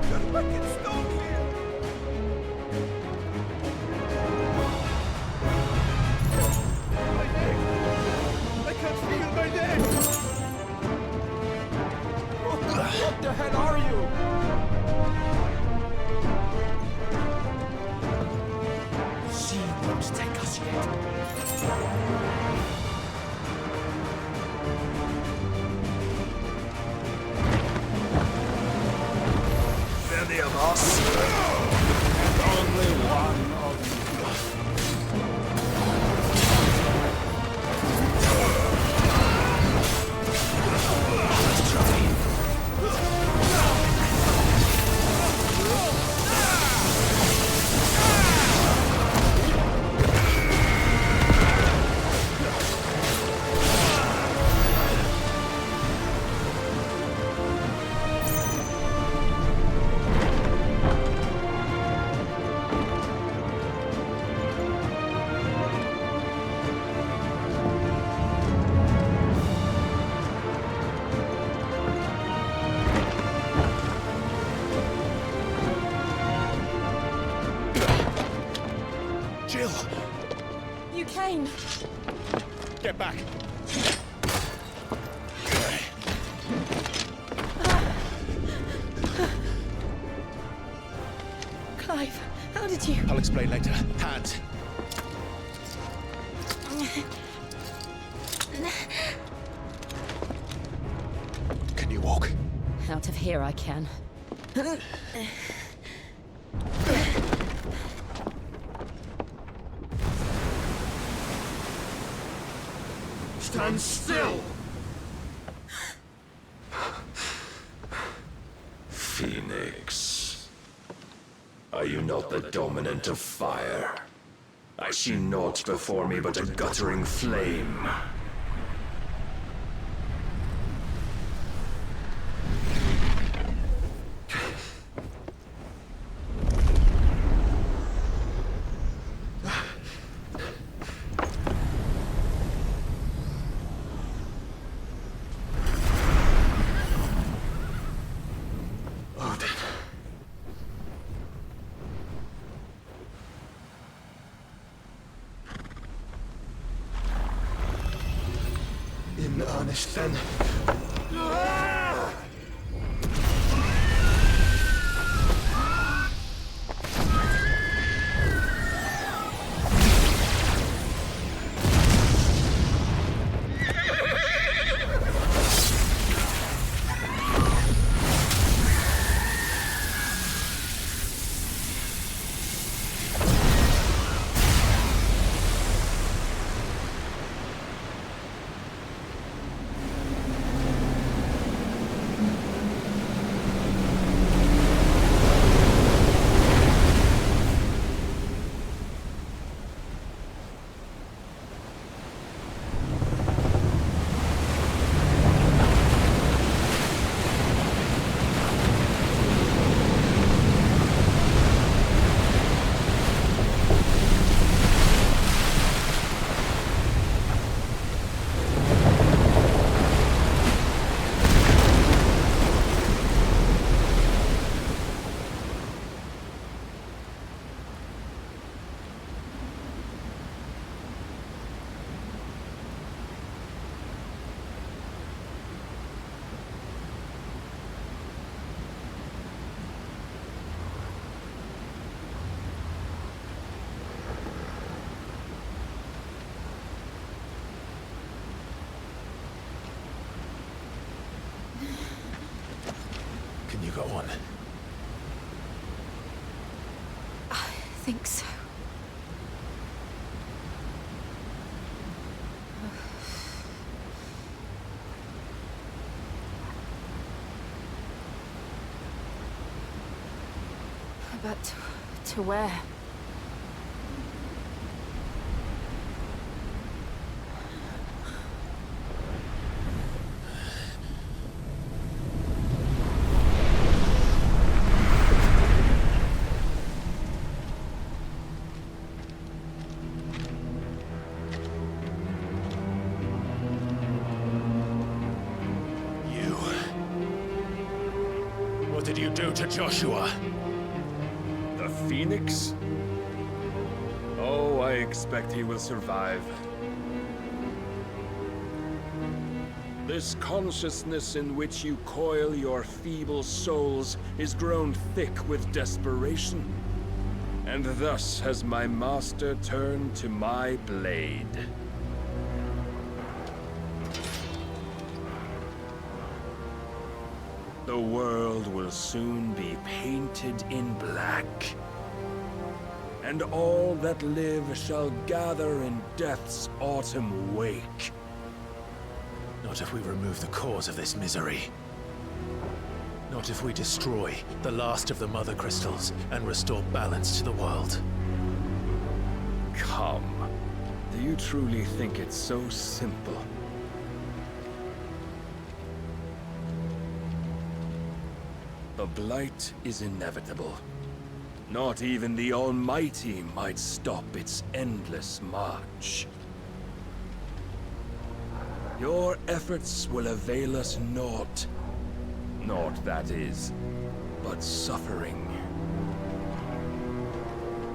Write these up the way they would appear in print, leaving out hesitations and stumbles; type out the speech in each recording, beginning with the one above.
I can stop here! My neck! I can't feel my neck! What the hell are you? She won't take us yet. Any of us? And only one of you. Let's try. Jill! You came. Get back! Clive, how did you... I'll explain later. Hands! Can you walk? Out of here I can. Stand still! Phoenix. Are you not the dominant of fire? I see naught before me but a guttering flame. In earnest, then. Can you go on? I think so. But to where? What did you do to Joshua? The Phoenix? Oh, I expect he will survive. This consciousness in which you coil your feeble souls is grown thick with desperation. And thus has my master turned to my blade. The world will soon be painted in black. And all that live shall gather in death's autumn wake. Not if we remove the cause of this misery. Not if we destroy the last of the Mother Crystals and restore balance to the world. Come. Do you truly think it's so simple? The Blight is inevitable. Not even the Almighty might stop its endless march. Your efforts will avail us naught. Naught, that is, but suffering.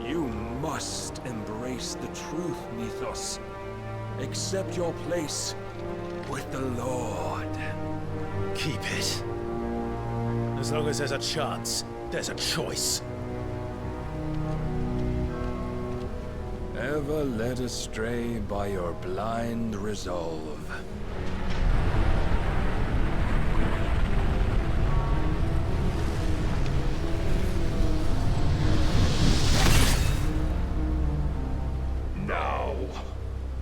You must embrace the truth, Mythos. Accept your place with the Lord. Keep it. As long as there's a chance, there's a choice. Ever led astray by your blind resolve. Now,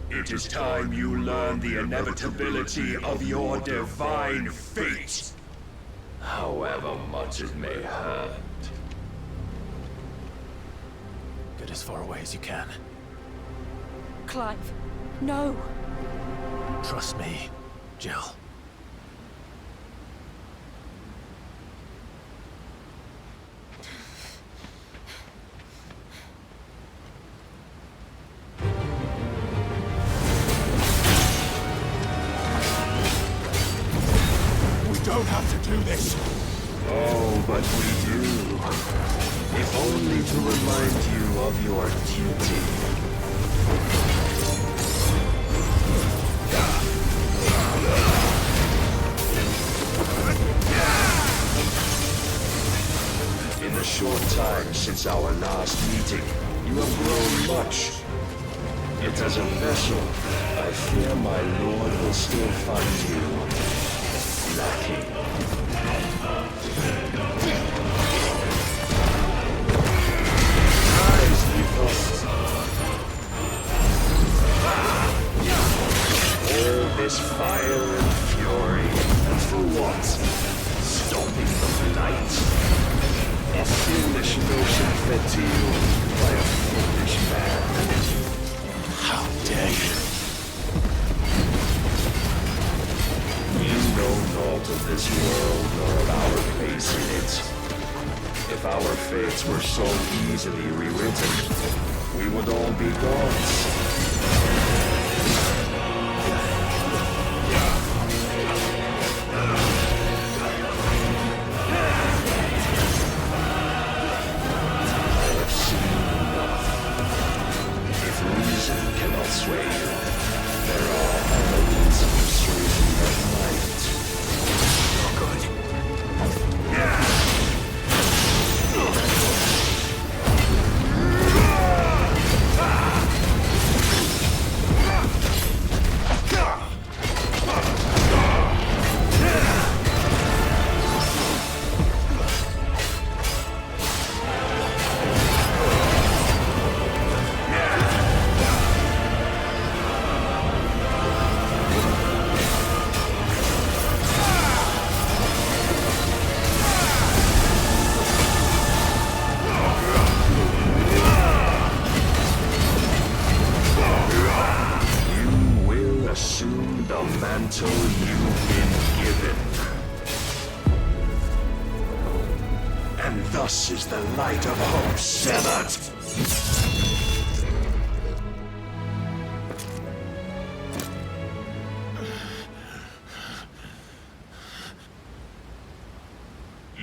it is time you learn the inevitability of your divine fate. However much it may hurt. Get as far away as you can. Clive, no. Trust me, Jill. We don't have to do this! Oh, but we do. If only to remind you of your duty. In the short time since our last meeting, you have grown much. Yet as a vessel, I fear my lord will still find you lacking. Rise, Mythos. All this fire and fury, and for what? Stopping the Blight? A foolish notion fed to you by a foolish man. How dare you? You know naught of this world nor of our place in it. If our fates were so easily rewritten, we would all be gods. I have seen enough. If reason cannot sway you, there are other means of persuasion that might. Assume the mantle you've been given. And thus is the light of hope severed.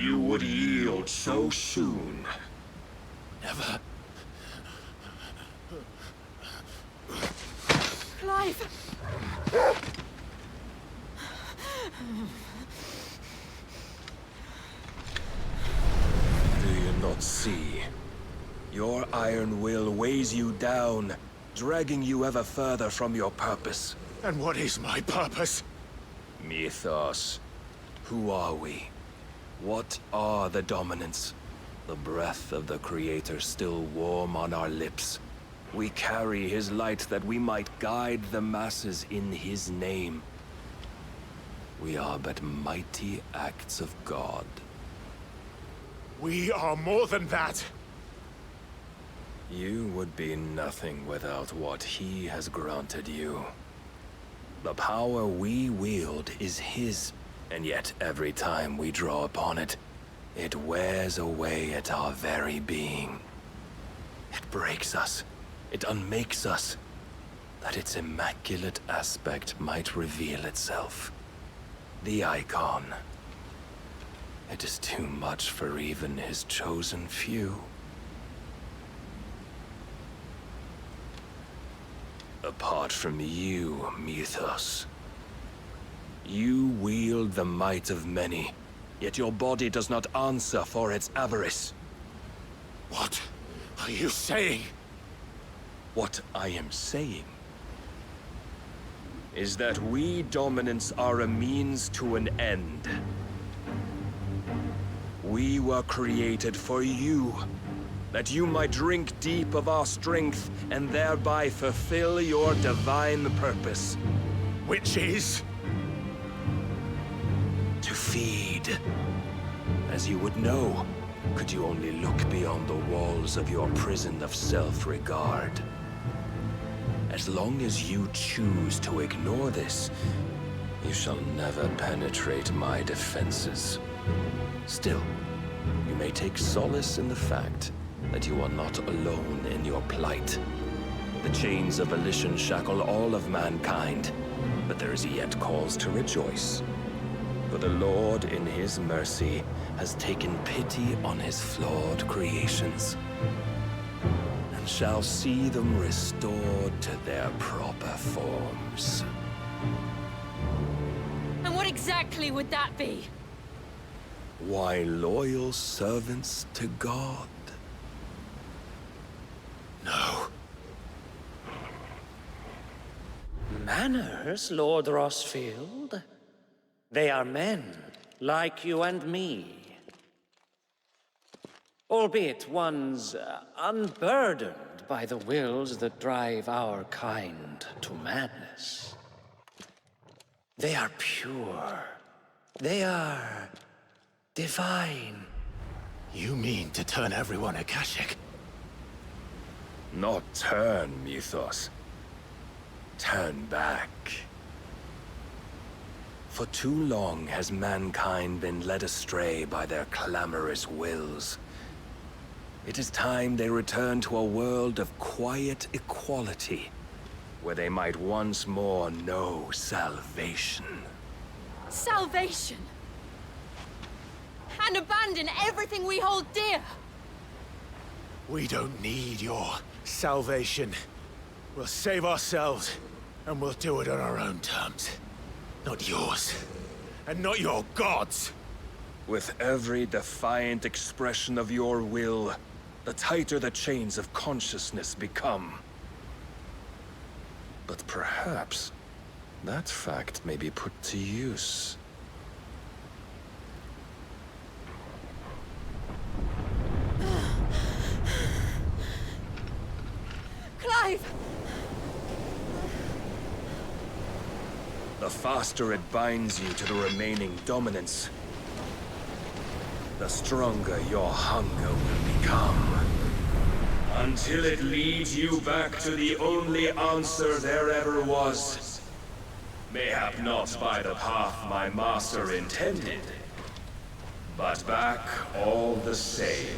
you would yield so soon. Never. Clive! Do you not see? Your iron will weighs you down, dragging you ever further from your purpose. And what is my purpose? Mythos. Who are we? What are the dominants? The breath of the Creator still warm on our lips. We carry his light that we might guide the masses in his name. We are but mighty acts of God. We are more than that. You would be nothing without what he has granted you. The power we wield is his, and yet every time we draw upon it, it wears away at our very being. It breaks us. It unmakes us, that its immaculate aspect might reveal itself. The icon. It is too much for even his chosen few. Apart from you, Mythos. You wield the might of many, yet your body does not answer for its avarice. What are you saying? What I am saying is that we dominants are a means to an end. We were created for you, that you might drink deep of our strength and thereby fulfill your divine purpose. Which is? To feed. As you would know, could you only look beyond the walls of your prison of self-regard. As long as you choose to ignore this, you shall never penetrate my defenses. Still, you may take solace in the fact that you are not alone in your plight. The chains of volition shackle all of mankind, but there is yet cause to rejoice. For the Lord, in his mercy, has taken pity on his flawed creations, and shall see them restored to their proper forms. And what exactly would that be? Why, loyal servants to God. No. Manners, Lord Rossfield? They are men, like you and me. Albeit ones unburdened by the wills that drive our kind to madness. They are pure. They are divine. You mean to turn everyone Akashic? Not turn, Mythos. Turn back. For too long has mankind been led astray by their clamorous wills. It is time they return to a world of quiet equality, where they might once more know salvation. Salvation! And abandon everything we hold dear! We don't need your salvation. We'll save ourselves, and we'll do it on our own terms. Not yours. And not your gods! With every defiant expression of your will, the tighter the chains of consciousness become. But perhaps that fact may be put to use. Clive! The faster it binds you to the remaining dominance, the stronger your hunger will become. Until it leads you back to the only answer there ever was. Mayhap not by the path my master intended, but back all the same.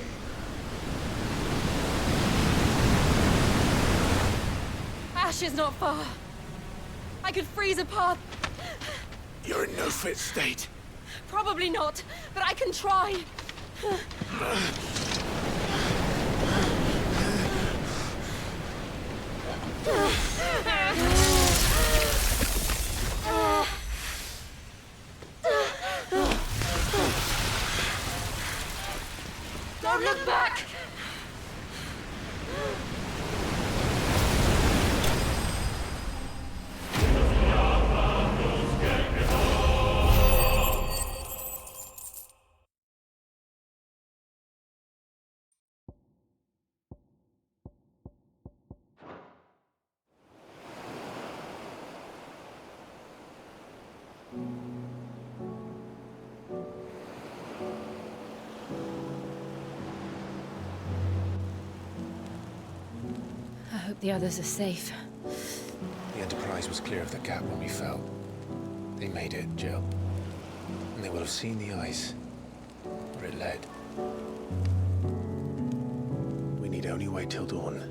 Ash is not far. I could freeze a path. You're in no fit state. Probably not, but I can try. Don't look back! I hope the others are safe. The Enterprise was clear of the gap when we fell. They made it, Jill. And they will have seen the ice, where it led. We need only wait till dawn.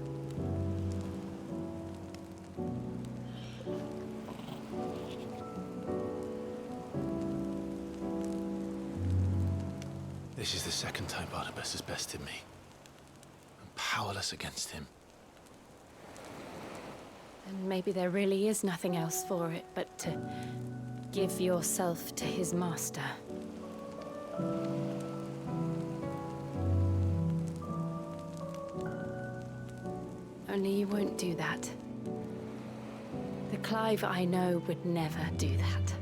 This is the second time Barnabas has bested me. I'm powerless against him. And maybe there really is nothing else for it but to give yourself to his master. Only you won't do that. The Clive I know would never do that.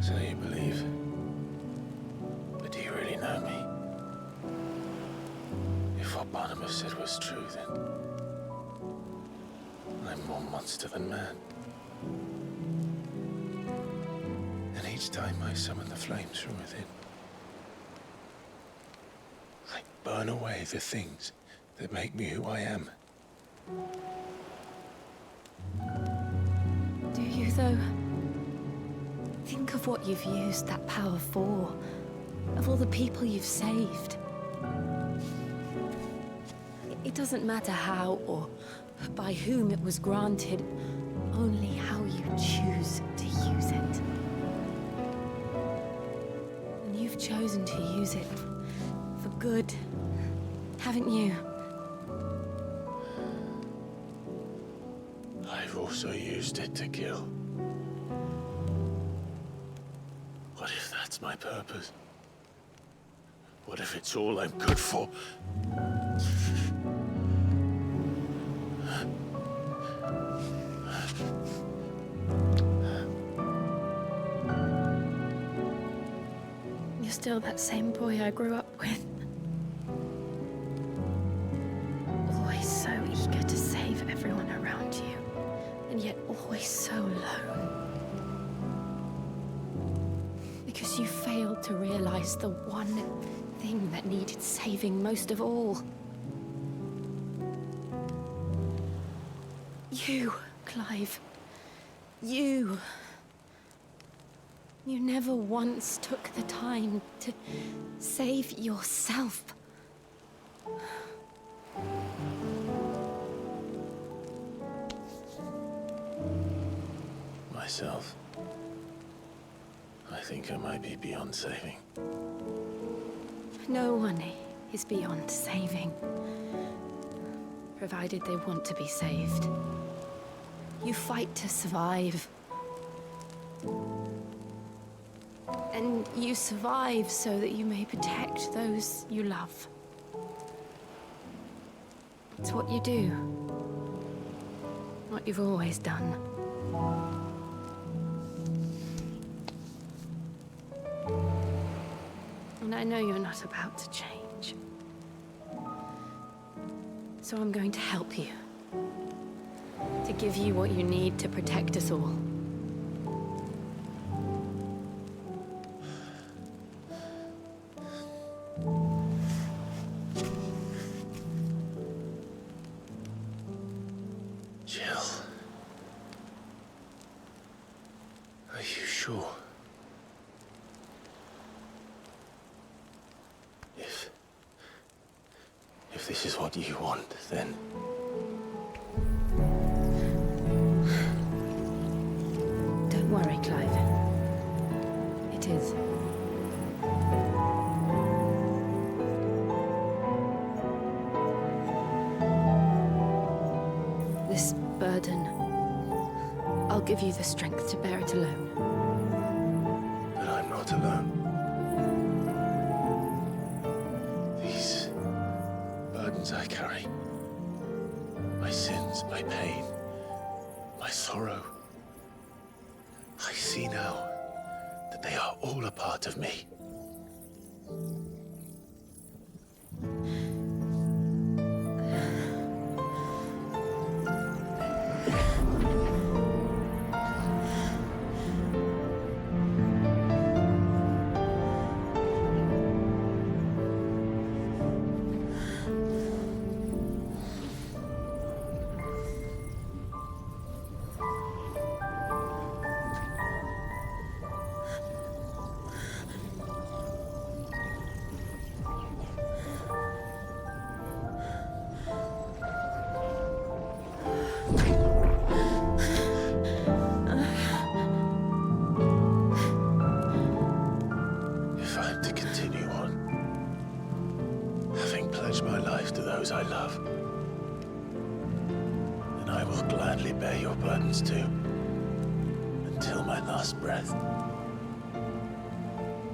So you believe? But do you really know me? If what Barnabas said was true, then I'm more monster than man. And each time I summon the flames from within, I burn away the things that make me who I am. Do you, though? Think of what you've used that power for, of all the people you've saved. It doesn't matter how or by whom it was granted, only how you choose to use it. And you've chosen to use it for good, haven't you? I've also used it to kill. What if that's my purpose? What if it's all I'm good for? You're still that same boy I grew up with. Always so eager to save everyone around you, and yet always so alone. Because you failed to realize the one thing that needed saving most of all. You, Clive. You. You never once took the time to save yourself. Myself. I think I might be beyond saving. No one is beyond saving, provided they want to be saved. You fight to survive. And you survive so that you may protect those you love. It's what you do. What you've always done. And I know you're not about to change. So I'm going to help you. To give you what you need to protect us all. Jill. Are you sure? If this is what you want, then... Don't worry, Clive. is. This burden, I'll give you the strength to bear it alone. But I'm not alone. These burdens I carry, my sins, my pain, my sorrow, I see now that they are all a part of me. If I'm to continue on, having pledged my life to those I love, then I will gladly bear your burdens too, until my last breath.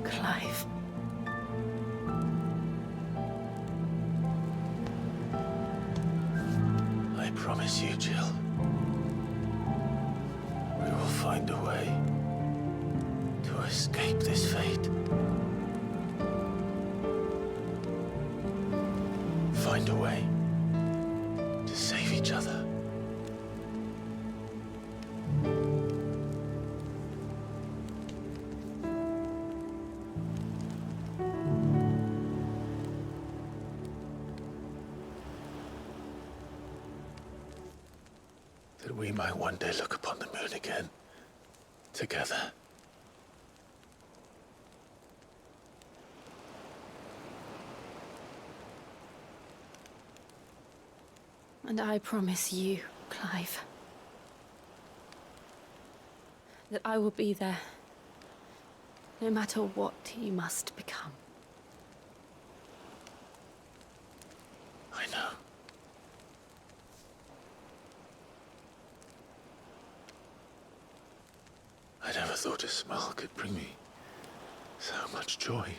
Clive. I promise you, Jill, we will find a way to escape this fate. Find a way to save each other. That we might one day look upon the moon again, together. And I promise you, Clive, that I will be there, no matter what you must become. I know. I never thought a smile could bring me so much joy.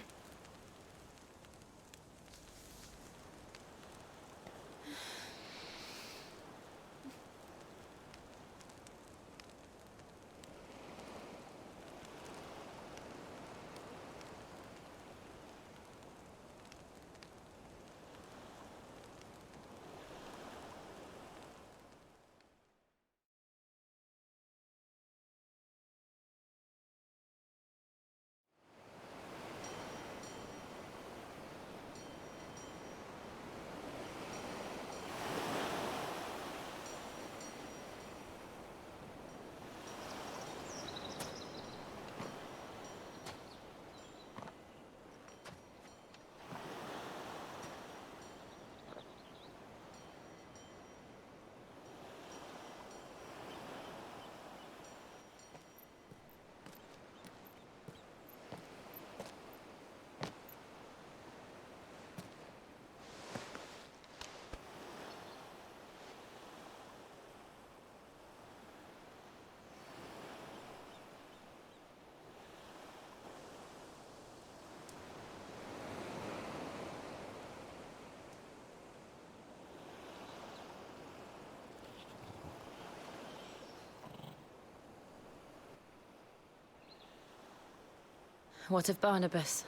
What of Barnabas?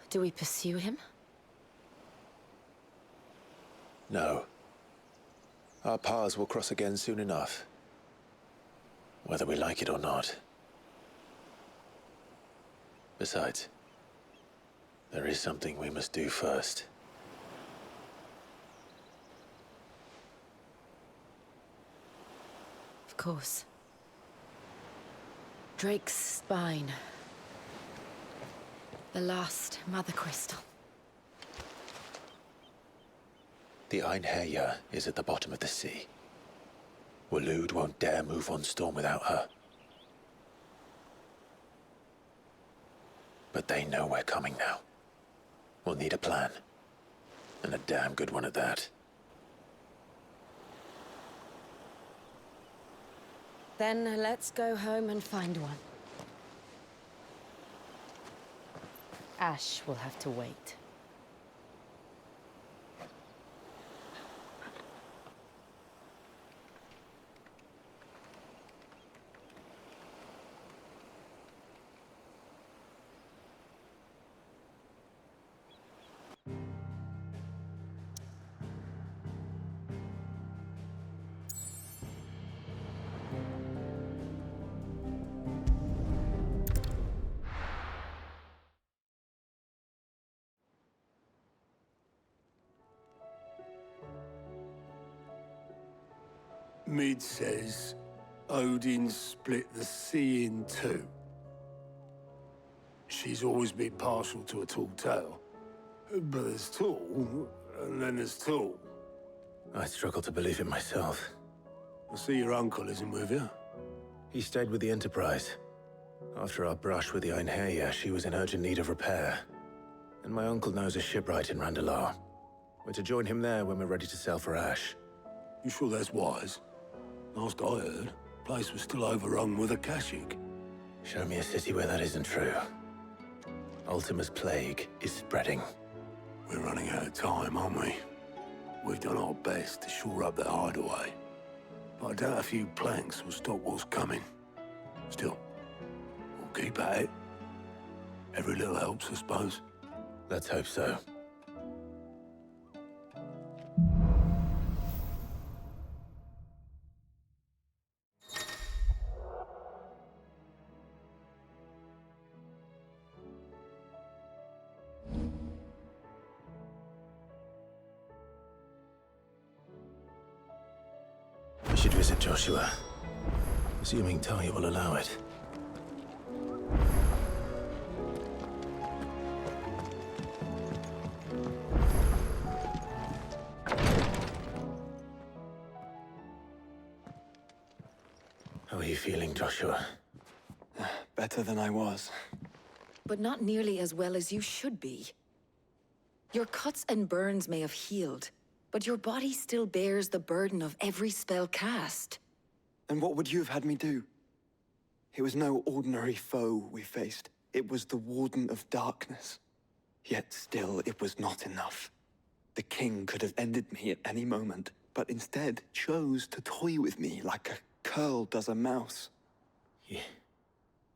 Do we pursue him? No. Our paths will cross again soon enough, whether we like it or not. Besides, there is something we must do first. Of course. Drake's spine. The last Mother Crystal. The Einherja is at the bottom of the sea. Waloed won't dare move on Storm without her. But they know we're coming now. We'll need a plan. And a damn good one at that. Then let's go home and find one. Ash will have to wait. Mid says Odin split the sea in two. She's always been partial to a tall tale. But there's tall, and then there's tall. I struggle to believe it myself. I see your uncle isn't with you. He stayed with the Enterprise. After our brush with the Einherja, she was in urgent need of repair. And my uncle knows a shipwright in Randalar. We're to join him there when we're ready to sail for Ash. You sure that's wise? Last I heard, the place was still overrun with Akashic. Show me a city where that isn't true. Ultima's plague is spreading. We're running out of time, aren't we? We've done our best to shore up that hideaway. But I doubt a few planks will stop what's coming. Still, we'll keep at it. Every little helps, I suppose. Let's hope so. We should visit Joshua, assuming Talia will allow it. How are you feeling, Joshua? Better than I was. But not nearly as well as you should be. Your cuts and burns may have healed, but your body still bears the burden of every spell cast. And what would you have had me do? It was no ordinary foe we faced. It was the Warden of Darkness. Yet still, it was not enough. The king could have ended me at any moment, but instead chose to toy with me like a curl does a mouse.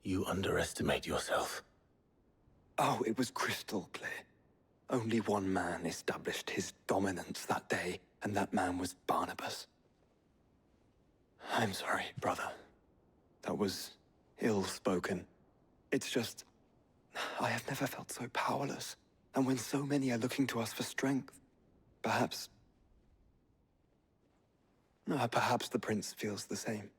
You underestimate yourself. Oh, it was crystal clear. Only one man established his dominance that day, and that man was Barnabas. I'm sorry, brother. That was ill-spoken. It's just, I have never felt so powerless. And when so many are looking to us for strength, perhaps the prince feels the same.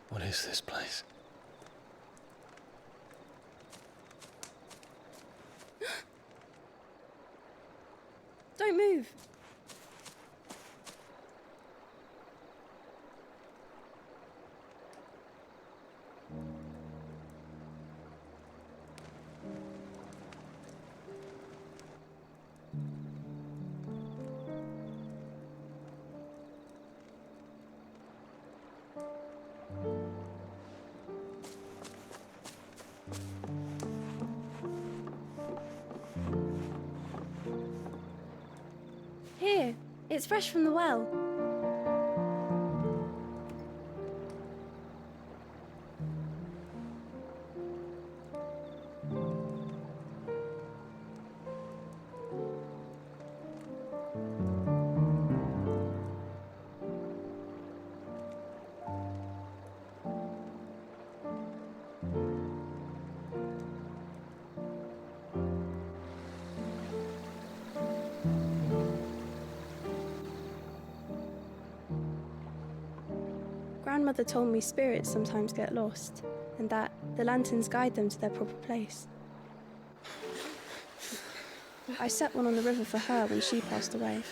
What is this place? Don't move. It's fresh from the well. Grandmother told me spirits sometimes get lost, and that the lanterns guide them to their proper place. I set one on the river for her when she passed away.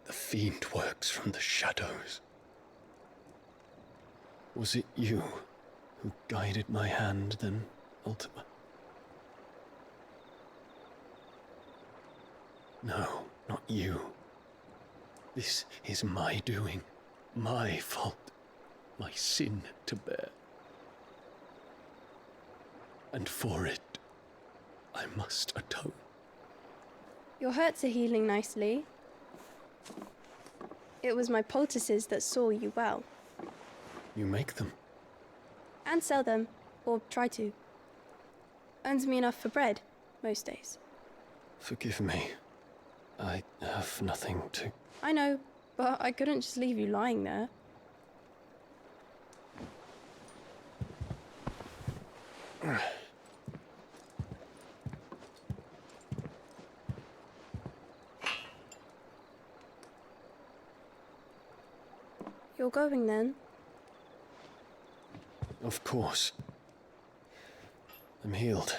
The fiend works from the shadows. Was it you who guided my hand then, Ultima? No, not you. This is my doing, my fault, my sin to bear. And for it, I must atone. Your hurts are healing nicely. It was my poultices that saw you well. You make them? And sell them, or try to. Earns me enough for bread, most days. Forgive me. I have nothing to... I know, but I couldn't just leave you lying there. You're going then? Of course. I'm healed.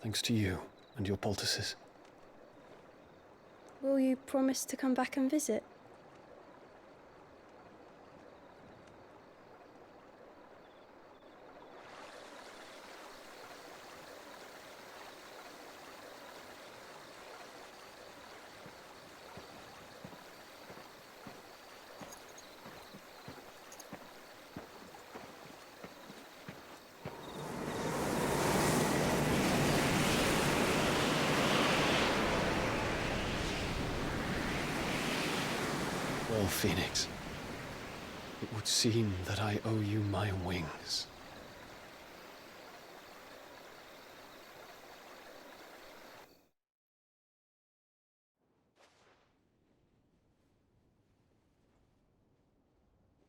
Thanks to you and your poultices. Will you promise to come back and visit? Well, Phoenix, it would seem that I owe you my wings.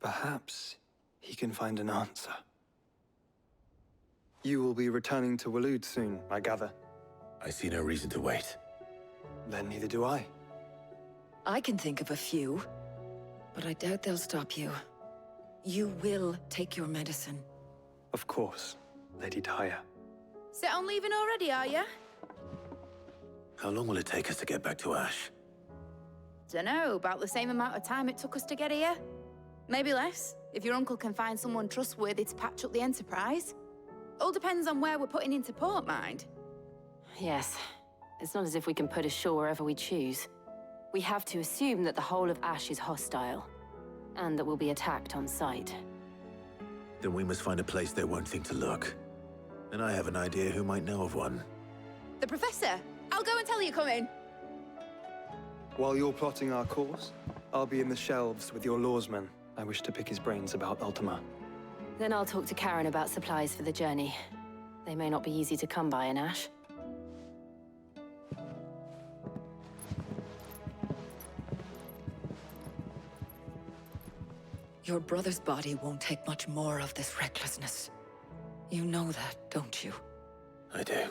Perhaps he can find an answer. You will be returning to Waloed soon, I gather. I see no reason to wait. Then neither do I. I can think of a few, but I doubt they'll stop you. You will take your medicine. Of course, Lady Daya. Set on leaving already, are you? How long will it take us to get back to Ash? Dunno, about the same amount of time it took us to get here. Maybe less, if your uncle can find someone trustworthy to patch up the Enterprise. All depends on where we're putting into port, mind. Yes. It's not as if we can put ashore wherever we choose. We have to assume that the whole of Ash is hostile, and that we'll be attacked on sight. Then we must find a place they won't think to look. And I have an idea who might know of one. The Professor! I'll go and tell you come in. While you're plotting our course, I'll be in the shelves with your lawsman. I wish to pick his brains about Ultima. Then I'll talk to Karen about supplies for the journey. They may not be easy to come by in Ash. Your brother's body won't take much more of this recklessness. You know that, don't you? I do.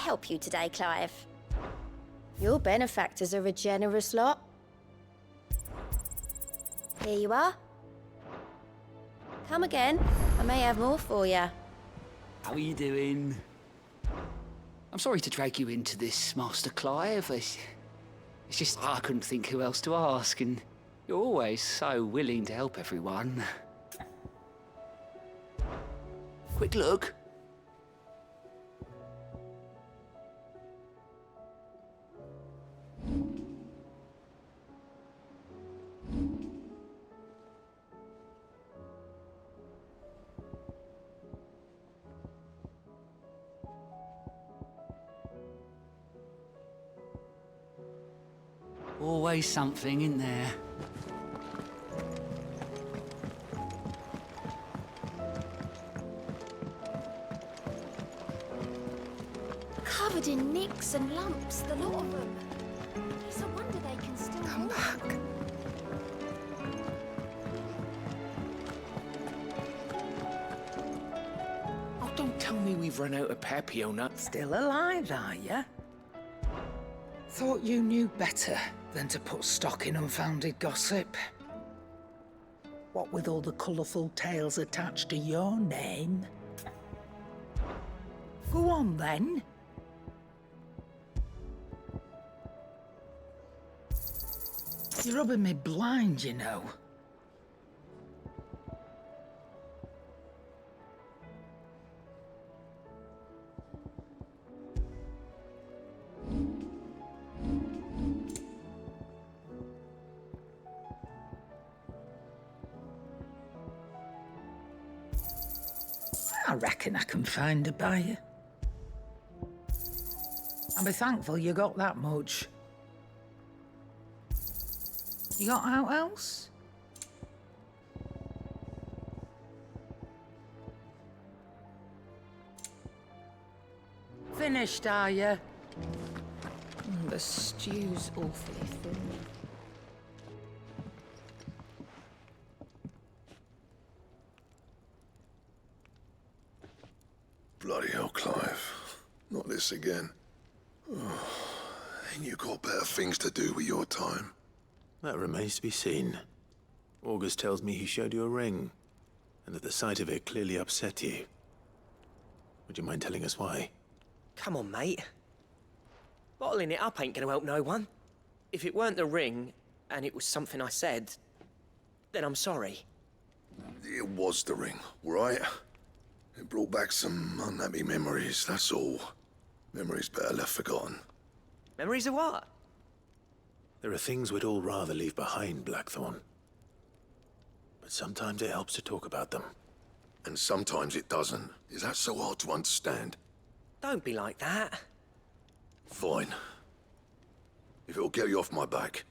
help you today, Clive? Your benefactors are a generous lot. Here you are. Come again. I may have more for you. How are you doing? I'm sorry to drag you into this, Master Clive. It's just I couldn't think who else to ask, and you're always so willing to help everyone. Quick look. Always something in there. Covered in nicks and lumps, the lot of them. It's a wonder they can still come back. Oh, don't tell me we've run out of papio nuts. Still alive, are ya? Thought you knew better than to put stock in unfounded gossip. What with all the colourful tales attached to your name? Go on, then. You're rubbing me blind, you know. I reckon I can find a buyer. I'll be thankful you got that much. You got out else? Finished, are you? The stew's awfully thin. Bloody hell, Clive. Not this again. Oh, ain't you got better things to do with your time? That remains to be seen. August tells me he showed you a ring, and that the sight of it clearly upset you. Would you mind telling us why? Come on, mate. Bottling it up ain't gonna help no one. If it weren't the ring, and it was something I said, then I'm sorry. It was the ring, right? It brought back some unhappy memories, that's all. Memories better left forgotten. Memories of what? There are things we'd all rather leave behind, Blackthorn. But sometimes it helps to talk about them. And sometimes it doesn't. Is that so hard to understand? Don't be like that. Fine. If it'll get you off my back.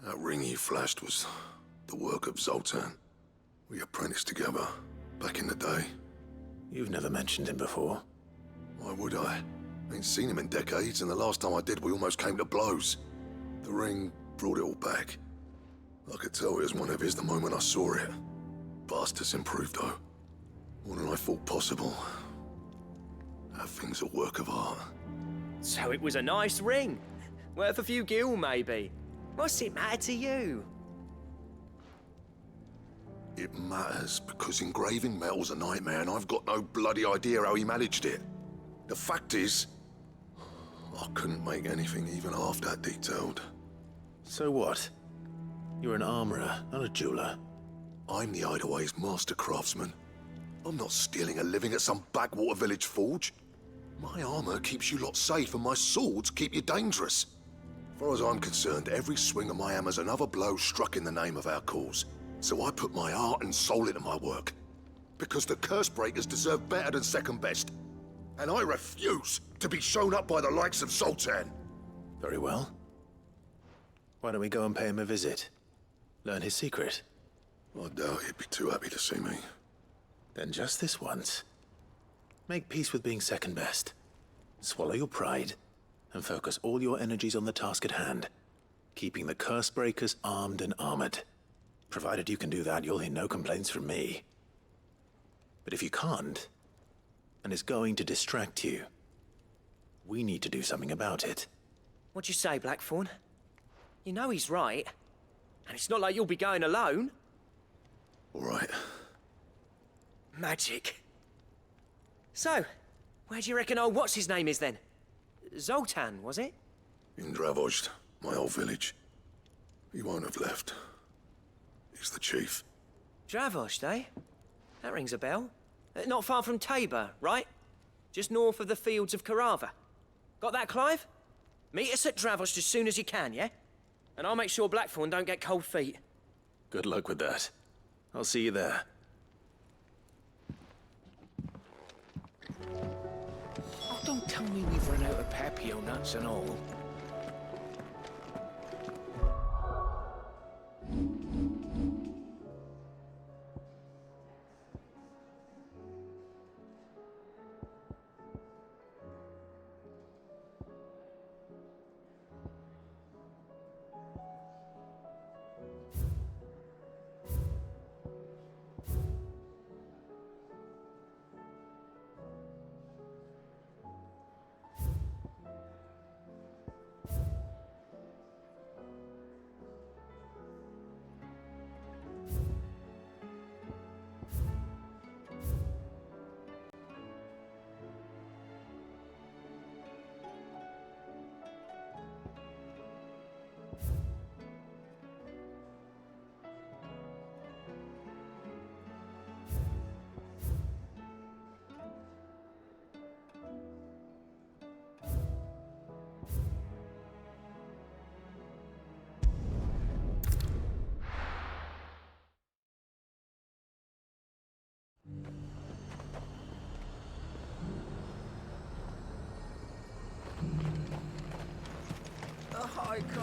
That ring you flashed was the work of Zoltan. We apprenticed together, back in the day. You've never mentioned him before. Why would I? Ain't seen him in decades, and the last time I did, we almost came to blows. The ring brought it all back. I could tell it was one of his the moment I saw it. Bastard's improved, though. More than I thought possible. That thing's a work of art. So it was a nice ring. Worth a few gil, maybe. What's it matter to you? It matters because engraving metal's a nightmare, and I've got no bloody idea how he managed it. The fact is, I couldn't make anything even half that detailed. So what? You're an armorer, not a jeweler. I'm the Hideaway's master craftsman. I'm not stealing a living at some backwater village forge. My armor keeps you lot safe, and my swords keep you dangerous. As far as I'm concerned, every swing of my hammer's another blow struck in the name of our cause. So I put my heart and soul into my work. Because the curse breakers deserve better than second best. And I refuse to be shown up by the likes of Zoltan. Very well. Why don't we go and pay him a visit? Learn his secret. I doubt he'd be too happy to see me. Then just this once. Make peace with being second best. Swallow your pride, and focus all your energies on the task at hand. Keeping the curse breakers armed and armored. Provided you can do that, you'll hear no complaints from me. But if you can't, and it's going to distract you, We need to do something about it. What'd you say, Blackthorn? You know he's right. And it's not like you'll be going alone. All right. Magic. So, where do you reckon old what's-his-name is then? Zoltan, was it? In Dravost, my old village. He won't have left. He's the chief. Dravost, eh? That rings a bell. Not far from Tabor, right? Just north of the fields of Carava. Got that, Clive? Meet us at Dravost as soon as you can, yeah? And I'll make sure Blackthorn don't get cold feet. Good luck with that. I'll see you there. Oh, don't tell me we've run out of papio nuts and all.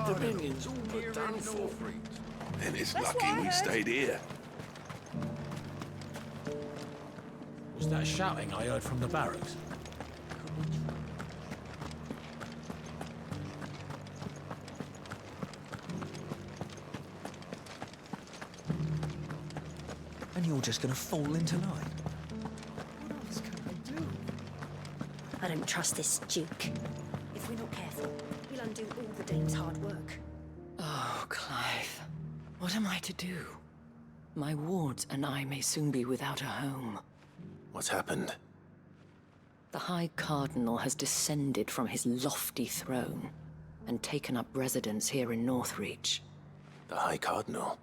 The Binion's all but done for. Then it's lucky we stayed here. Was that shouting I heard from the barracks? And you're just gonna fall into line? What else can I do? I don't trust this Duke. If we're not careful, he'll undo all the Dane's hard work. Oh, Clive. What am I to do? My wards and I may soon be without a home. What's happened? The High Cardinal has descended from his lofty throne and taken up residence here in Northreach. The High Cardinal?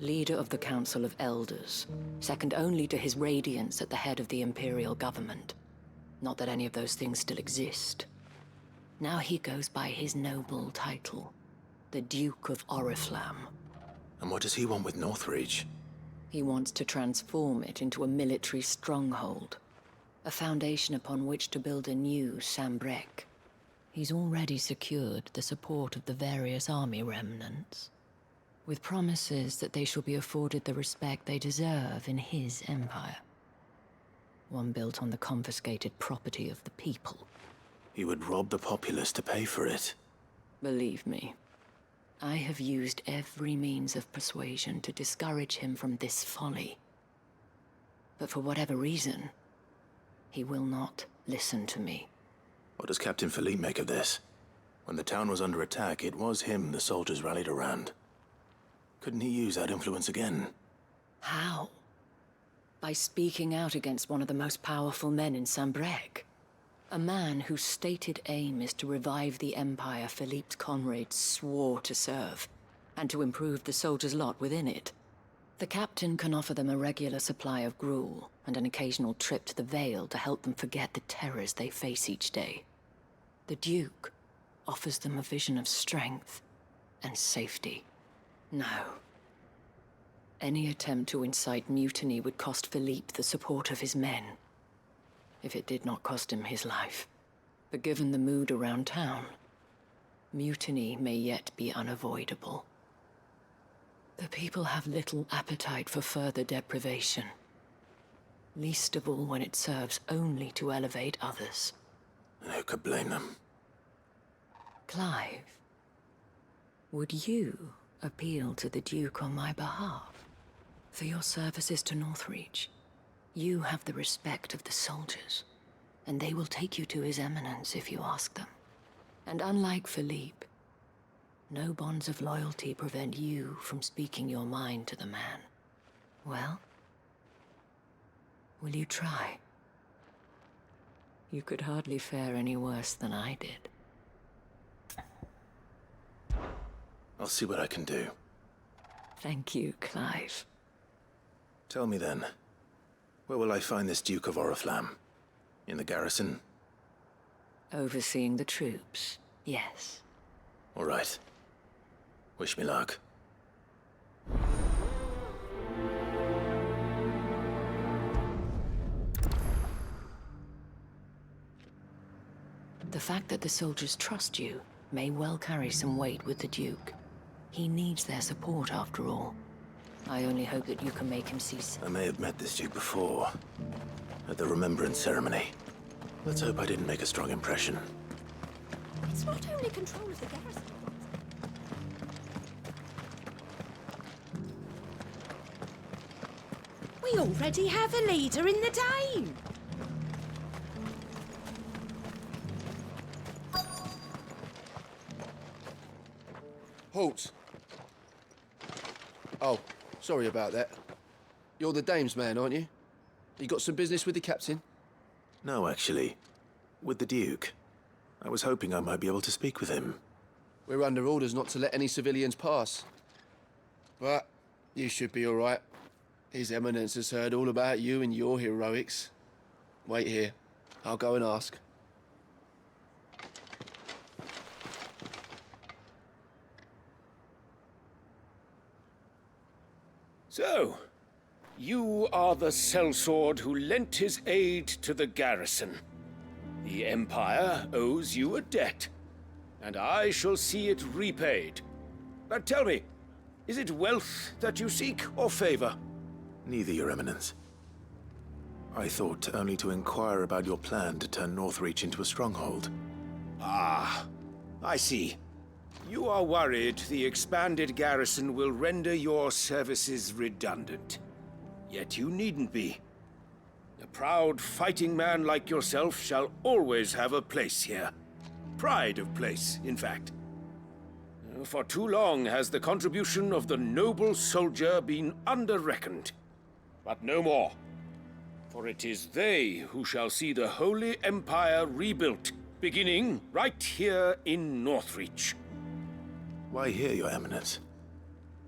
Leader of the Council of Elders, second only to his Radiance at the head of the Imperial government. Not that any of those things still exist. Now he goes by his noble title, the Duke of Oriflamme. And what does he want with Northreach? He wants to transform it into a military stronghold, a foundation upon which to build a new Sambrec. He's already secured the support of the various army remnants, with promises that they shall be afforded the respect they deserve in his empire. One built on the confiscated property of the people. He would rob the populace to pay for it. Believe me, I have used every means of persuasion to discourage him from this folly. But for whatever reason, he will not listen to me. What does Captain Philippe make of this? When the town was under attack, it was him the soldiers rallied around. Couldn't he use that influence again? How? By speaking out against one of the most powerful men in Sambrec. A man whose stated aim is to revive the empire Philippe's comrades swore to serve, and to improve the soldiers' lot within it. The captain can offer them a regular supply of gruel, and an occasional trip to the Vale to help them forget the terrors they face each day. The Duke offers them a vision of strength and safety. No. Any attempt to incite mutiny would cost Philippe the support of his men, if it did not cost him his life. But given the mood around town, mutiny may yet be unavoidable. The people have little appetite for further deprivation, least of all when it serves only to elevate others. And who could blame them? Clive, would you appeal to the Duke on my behalf? For your services to Northreach, you have the respect of the soldiers. and they will take you to His Eminence if you ask them. And unlike Philippe, no bonds of loyalty prevent you from speaking your mind to the man. Well, will you try? You could hardly fare any worse than I did. I'll see what I can do. Thank you, Clive. Tell me then, where will I find this Duke of Oriflamme? In the garrison? Overseeing the troops, yes. All right. Wish me luck. The fact that the soldiers trust you may well carry some weight with the Duke. He needs their support, after all. I only hope that you can make him see... I may have met this Duke before, at the Remembrance Ceremony. Let's hope I didn't make a strong impression. It's not only control of the garrison. We already have a leader in the Dane. Halt! Oh, sorry about that. You're the dame's man, aren't you? You got some business with the captain? No, actually. With the Duke. I was hoping I might be able to speak with him. We're under orders not to let any civilians pass. But you should be all right. His Eminence has heard all about you and your heroics. Wait here. I'll go and ask. So, you are the sellsword who lent his aid to the garrison. The Empire owes you a debt, and I shall see it repaid. But tell me, is it wealth that you seek, or favor? Neither, Your Eminence. I thought only to inquire about your plan to turn Northreach into a stronghold. Ah, I see. You are worried the expanded garrison will render your services redundant. Yet you needn't be. A proud fighting man like yourself shall always have a place here. Pride of place, in fact. For too long has the contribution of the noble soldier been under-reckoned. But no more. For it is they who shall see the Holy Empire rebuilt, beginning right here in Northreach. Why here, Your Eminence?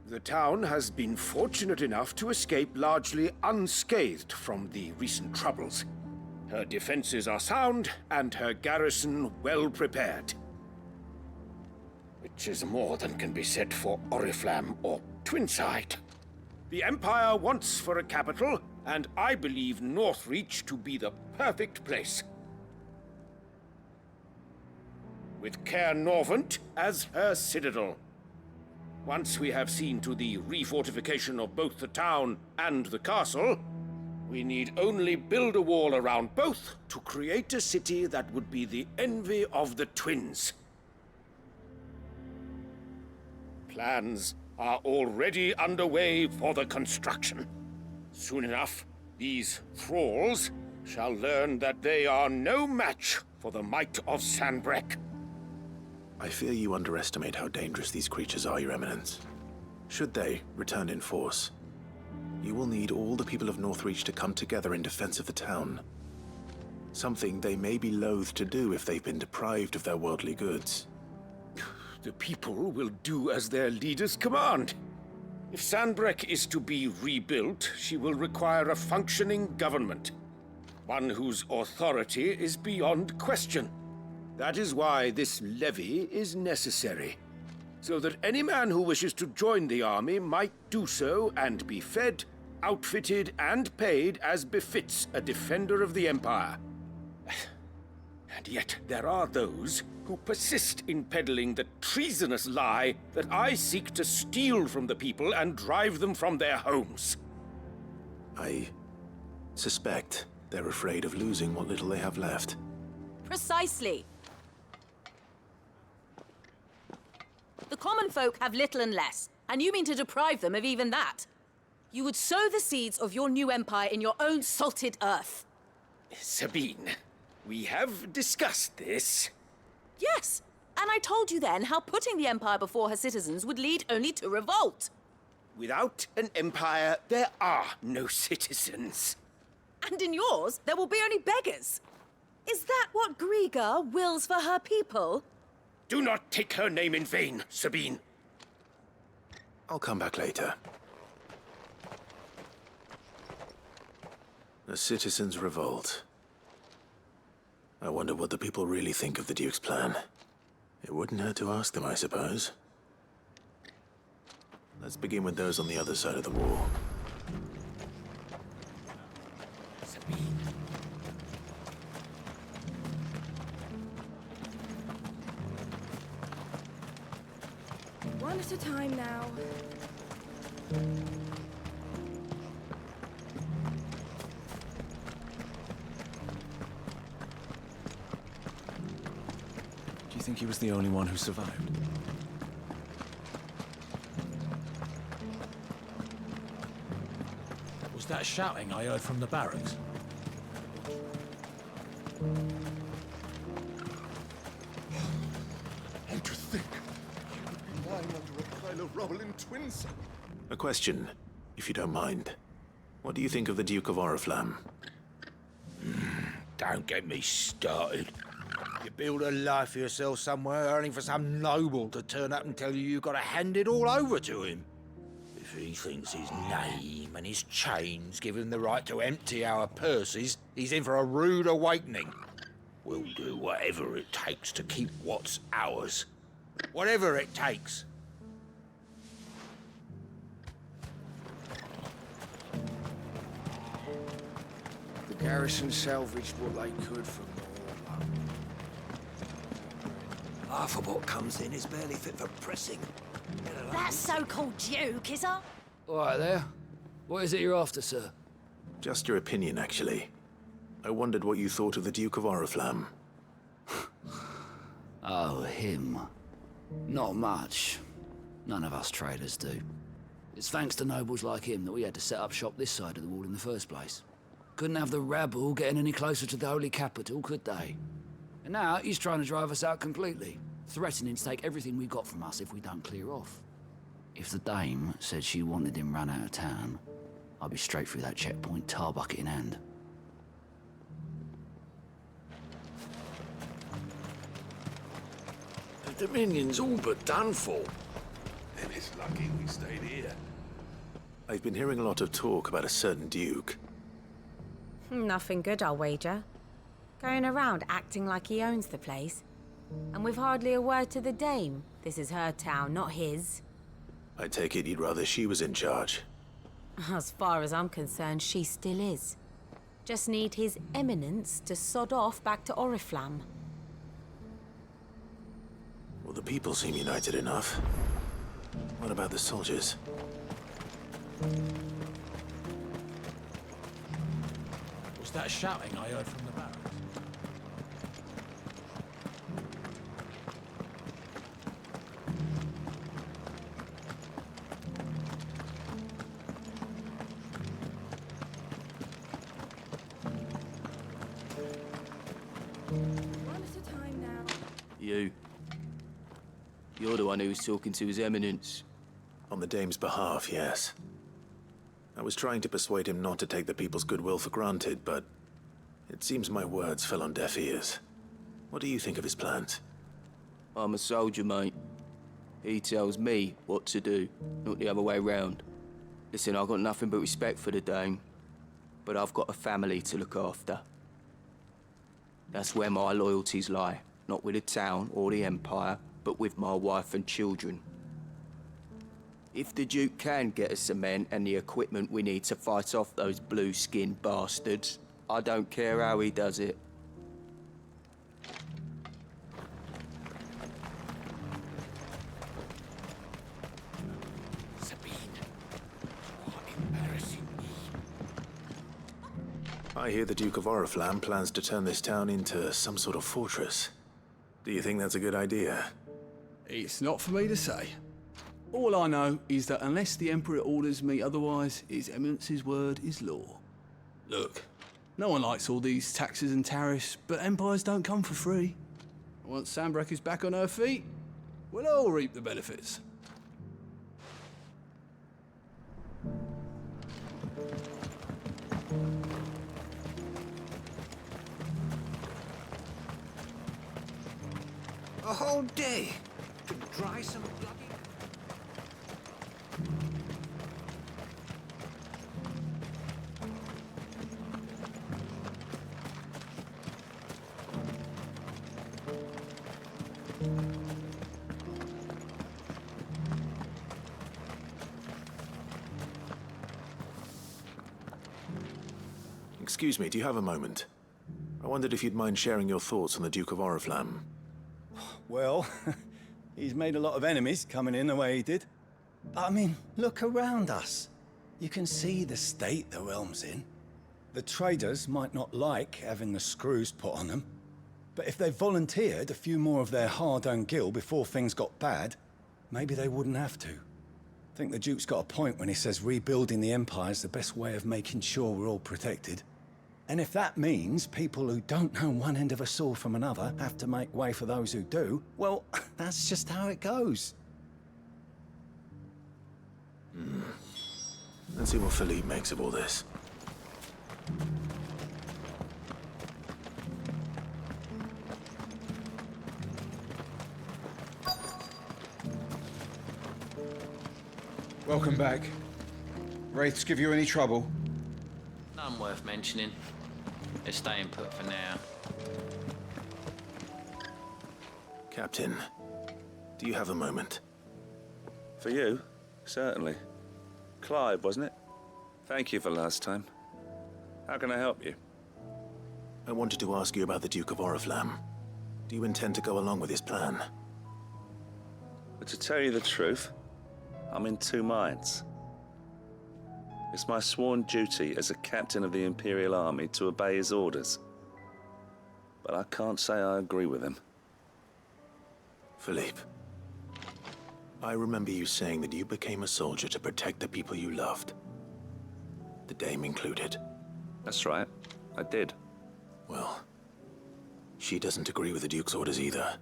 The town has been fortunate enough to escape largely unscathed from the recent troubles. Her defenses are sound, and her garrison well prepared. Which is more than can be said for Oriflamme or Twinside. The Empire wants for a capital, and I believe Northreach to be the perfect place. With Caer Norvent as her citadel. Once we have seen to the refortification of both the town and the castle, we need only build a wall around both to create a city that would be the envy of the twins. Plans are already underway for the construction. Soon enough, these thralls shall learn that they are no match for the might of Sanbreque. I fear you underestimate how dangerous these creatures are, Your Eminence. Should they return in force, you will need all the people of Northreach to come together in defense of the town. Something they may be loath to do if they've been deprived of their worldly goods. The people will do as their leaders command. If Sanbreque is to be rebuilt, she will require a functioning government. One whose authority is beyond question. That is why this levy is necessary. So that any man who wishes to join the army might do so and be fed, outfitted, and paid as befits a defender of the Empire. And yet there are those who persist in peddling the treasonous lie that I seek to steal from the people and drive them from their homes. I suspect they're afraid of losing what little they have left. Precisely. The common folk have little and less, and you mean to deprive them of even that. You would sow the seeds of your new empire in your own salted earth. Sabine, We have discussed this. Yes, and I told you then how putting the Empire before her citizens would lead only to revolt. Without an empire, there are no citizens. And in yours, there will be only beggars. Is that what Griga wills for her people? Do not take her name in vain, Sabine. I'll come back later. A citizens' revolt. I wonder what the people really think of the Duke's plan. It wouldn't hurt to ask them, I suppose. Let's begin with those on the other side of the wall. Sabine. One at a time now. Do you think he was the only one who survived? Was that shouting I heard from the barracks? And to think, he would be lying under a pile of rubble in Twins. A question, if you don't mind. What do you think of the Duke of Oriflamme? Don't get me started. You build a life for yourself somewhere, only for some noble to turn up and tell you you've got to hand it all over to him. If he thinks his name and his chains give him the right to empty our purses, he's in for a rude awakening. We'll do whatever it takes to keep what's ours. Whatever it takes. The garrison salvaged what they could from all. Half of what comes in is barely fit for pressing. That so-called Duke, is her? All right there. What is it you're after, sir? Just your opinion, actually. I wondered what you thought of the Duke of Oriflamme. Oh, him. Not much. None of us traders do. It's thanks to nobles like him that we had to set up shop this side of the wall in the first place. Couldn't have the rabble getting any closer to the holy capital, could they? And now he's trying to drive us out completely, threatening to take everything we got from us if we don't clear off. If the dame said she wanted him run out of town, I'd be straight through that checkpoint, tar bucket in hand. The Dominion's all but done for. Then it's lucky we stayed here. I've been hearing a lot of talk about a certain Duke. Nothing good, I'll wager. Going around acting like he owns the place. And with hardly a word to the dame. This is her town, not his. I take it you'd rather she was in charge. As far as I'm concerned, she still is. Just need his eminence to sod off back to Oriflamme. Well, the people seem united enough. What about the soldiers? Was that shouting I heard from the barracks? One at a time now. You're the one who was talking to His Eminence. On the dame's behalf, yes. I was trying to persuade him not to take the people's goodwill for granted, but it seems my words fell on deaf ears. What do you think of his plans? I'm a soldier, mate. He tells me what to do, not the other way round. Listen, I've got nothing but respect for the dame, but I've got a family to look after. That's where my loyalties lie, not with the town or the Empire, but with my wife and children. If the Duke can get us cement and the equipment we need to fight off those blue-skinned bastards, I don't care how he does it. Sabine, you are embarrassing me. I hear the Duke of Oriflamme plans to turn this town into some sort of fortress. Do you think that's a good idea? It's not for me to say. All I know is that unless the Emperor orders me otherwise, His Eminence's word is law. Look, No one likes all these taxes and tariffs, but empires don't come for free. Once Sanbreque is back on her feet, we'll all reap the benefits. A whole day to dry some bloody... Excuse me, do you have a moment? I wondered if you'd mind sharing your thoughts on the Duke of Oriflamme. Well, he's made a lot of enemies coming in the way he did. But I mean, look around us. You can see the state the realm's in. The traders might not like having the screws put on them, but if they volunteered a few more of their hard-earned gil before things got bad, maybe they wouldn't have to. I think the Duke's got a point when he says rebuilding the Empire's the best way of making sure we're all protected. And if that means people who don't know one end of a sword from another have to make way for those who do, well, that's just how it goes. Let's see what Philippe makes of all this. Welcome back. Wraiths give you any trouble? None worth mentioning. They're staying put for now. Captain, do you have a moment? For you? Certainly. Clive, wasn't it? Thank you for last time. How can I help you? I wanted to ask you about the Duke of Oriflamme. Do you intend to go along with his plan? But to tell you the truth, I'm in two minds. It's my sworn duty as a captain of the Imperial Army to obey his orders. But I can't say I agree with him. Philippe, I remember you saying that you became a soldier to protect the people you loved. The Dame included. That's right, I did. Well, she doesn't agree with the Duke's orders either.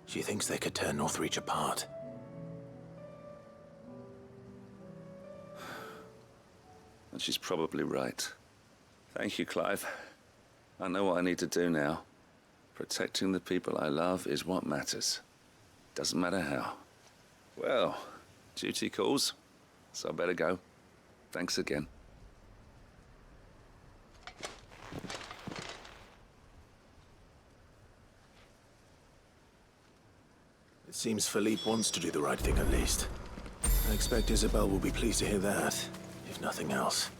She thinks they could tear Northreach apart. And she's probably right. Thank you, Clive. I know what I need to do now. Protecting the people I love is what matters. Doesn't matter how. Well, duty calls, so I better go. Thanks again. It seems Philippe wants to do the right thing at least. I expect Isabel will be pleased to hear that, if nothing else.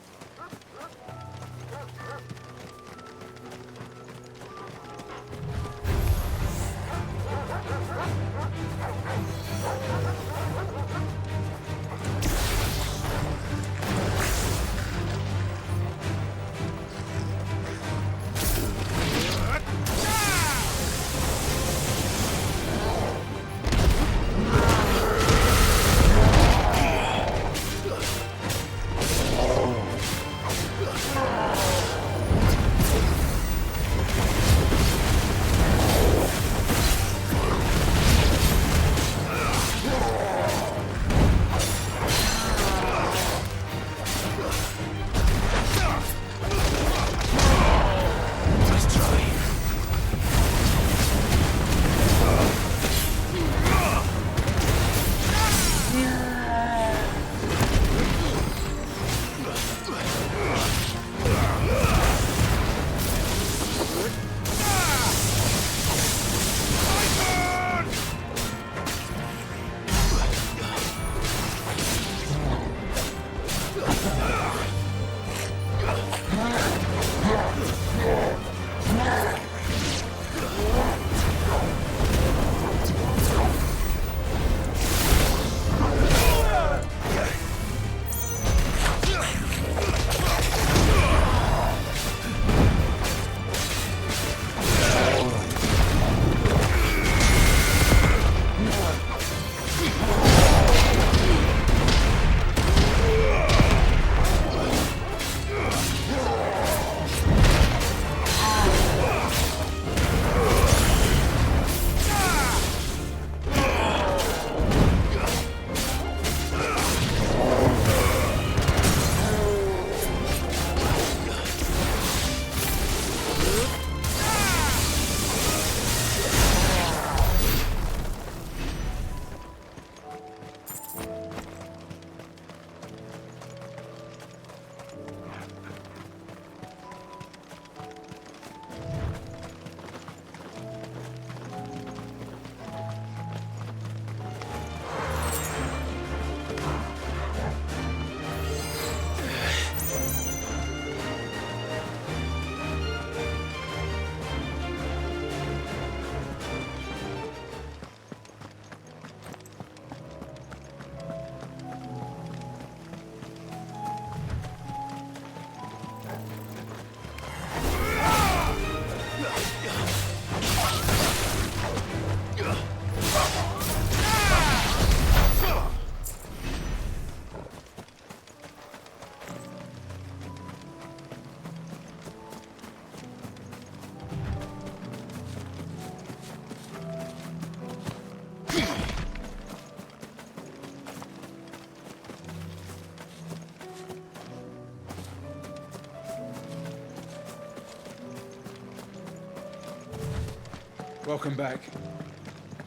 Welcome back.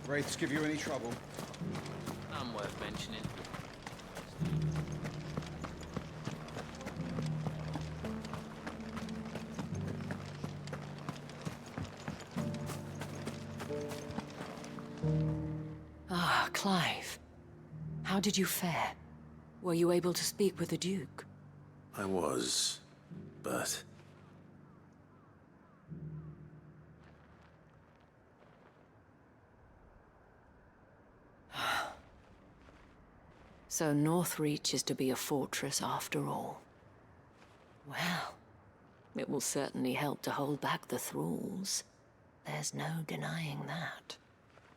Wraiths give you any trouble? None worth mentioning. Ah, Clive. How did you fare? Were you able to speak with the Duke? I was, but... So Northreach is to be a fortress after all. Well, it will certainly help to hold back the thralls. There's no denying that.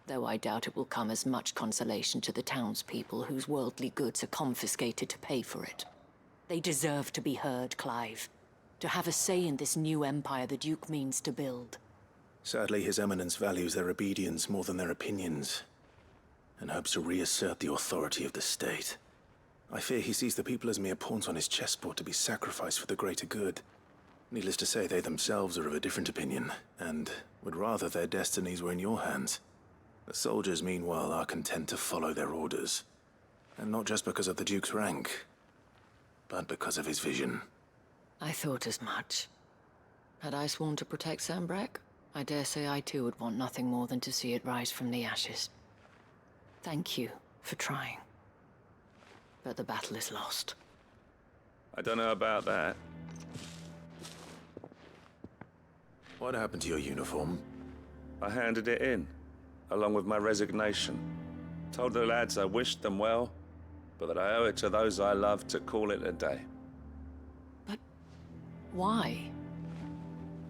Though I doubt it will come as much consolation to the townspeople whose worldly goods are confiscated to pay for it. They deserve to be heard, Clive. To have a say in this new empire the Duke means to build. Sadly, His Eminence values their obedience more than their opinions, and hopes to reassert the authority of the state. I fear he sees the people as mere pawns on his chessboard to be sacrificed for the greater good. Needless to say, they themselves are of a different opinion, and would rather their destinies were in your hands. The soldiers, meanwhile, are content to follow their orders. And not just because of the Duke's rank, but because of his vision. I thought as much. Had I sworn to protect Sanbreque, I dare say I too would want nothing more than to see it rise from the ashes. Thank you for trying. But the battle is lost. I don't know about that. What happened to your uniform? I handed it in, along with my resignation. Told the lads I wished them well, but that I owe it to those I love to call it a day. But why?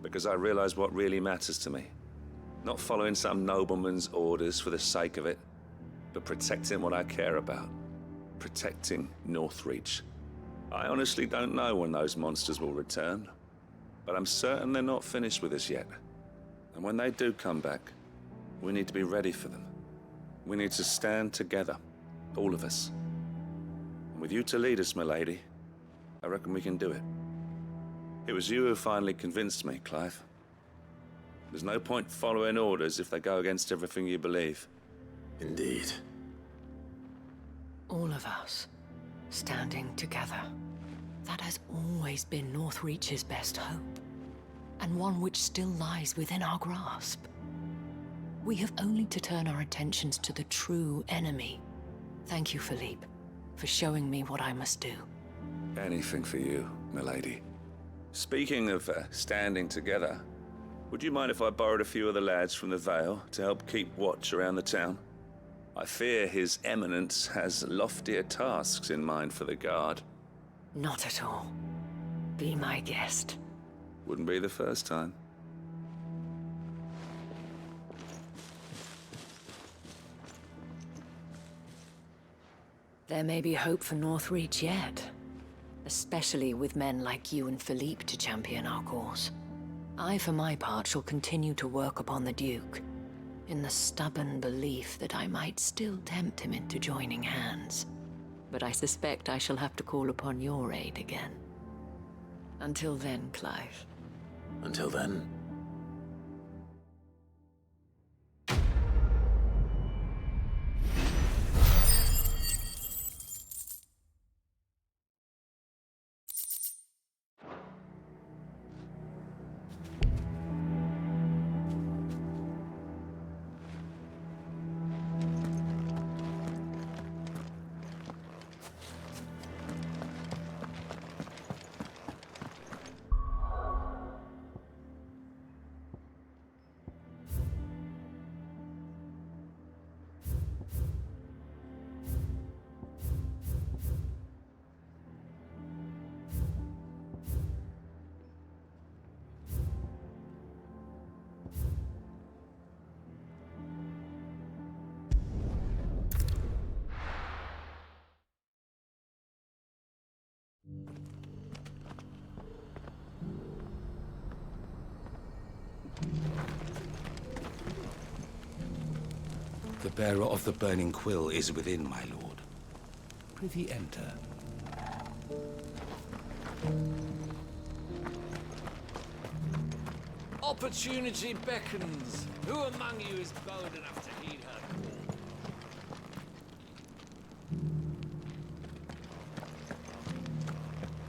Because I realize what really matters to me. Not following some nobleman's orders for the sake of it, but protecting what I care about. Protecting Northreach. I honestly don't know when those monsters will return, but I'm certain they're not finished with us yet. And when they do come back, we need to be ready for them. We need to stand together, all of us. And with you to lead us, milady, I reckon we can do it. It was you who finally convinced me, Clive. There's no point following orders if they go against everything you believe. Indeed. All of us, standing together. That has always been Northreach's best hope, and one which still lies within our grasp. We have only to turn our attentions to the true enemy. Thank you, Philippe, for showing me what I must do. Anything for you, milady. Speaking of standing together, would you mind if I borrowed a few of the lads from the Vale to help keep watch around the town? I fear His Eminence has loftier tasks in mind for the guard. Not at all. Be my guest. Wouldn't be the first time. There may be hope for Northreach yet. Especially with men like you and Philippe to champion our cause. I, for my part, shall continue to work upon the Duke, in the stubborn belief that I might still tempt him into joining hands. But I suspect I shall have to call upon your aid again. Until then, Clive. Until then. The bearer of the burning quill is within, my lord. Prithee enter. Opportunity beckons. Who among you is bold enough to heed her call?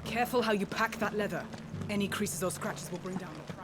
Careful how you pack that leather. Any creases or scratches will bring down the price.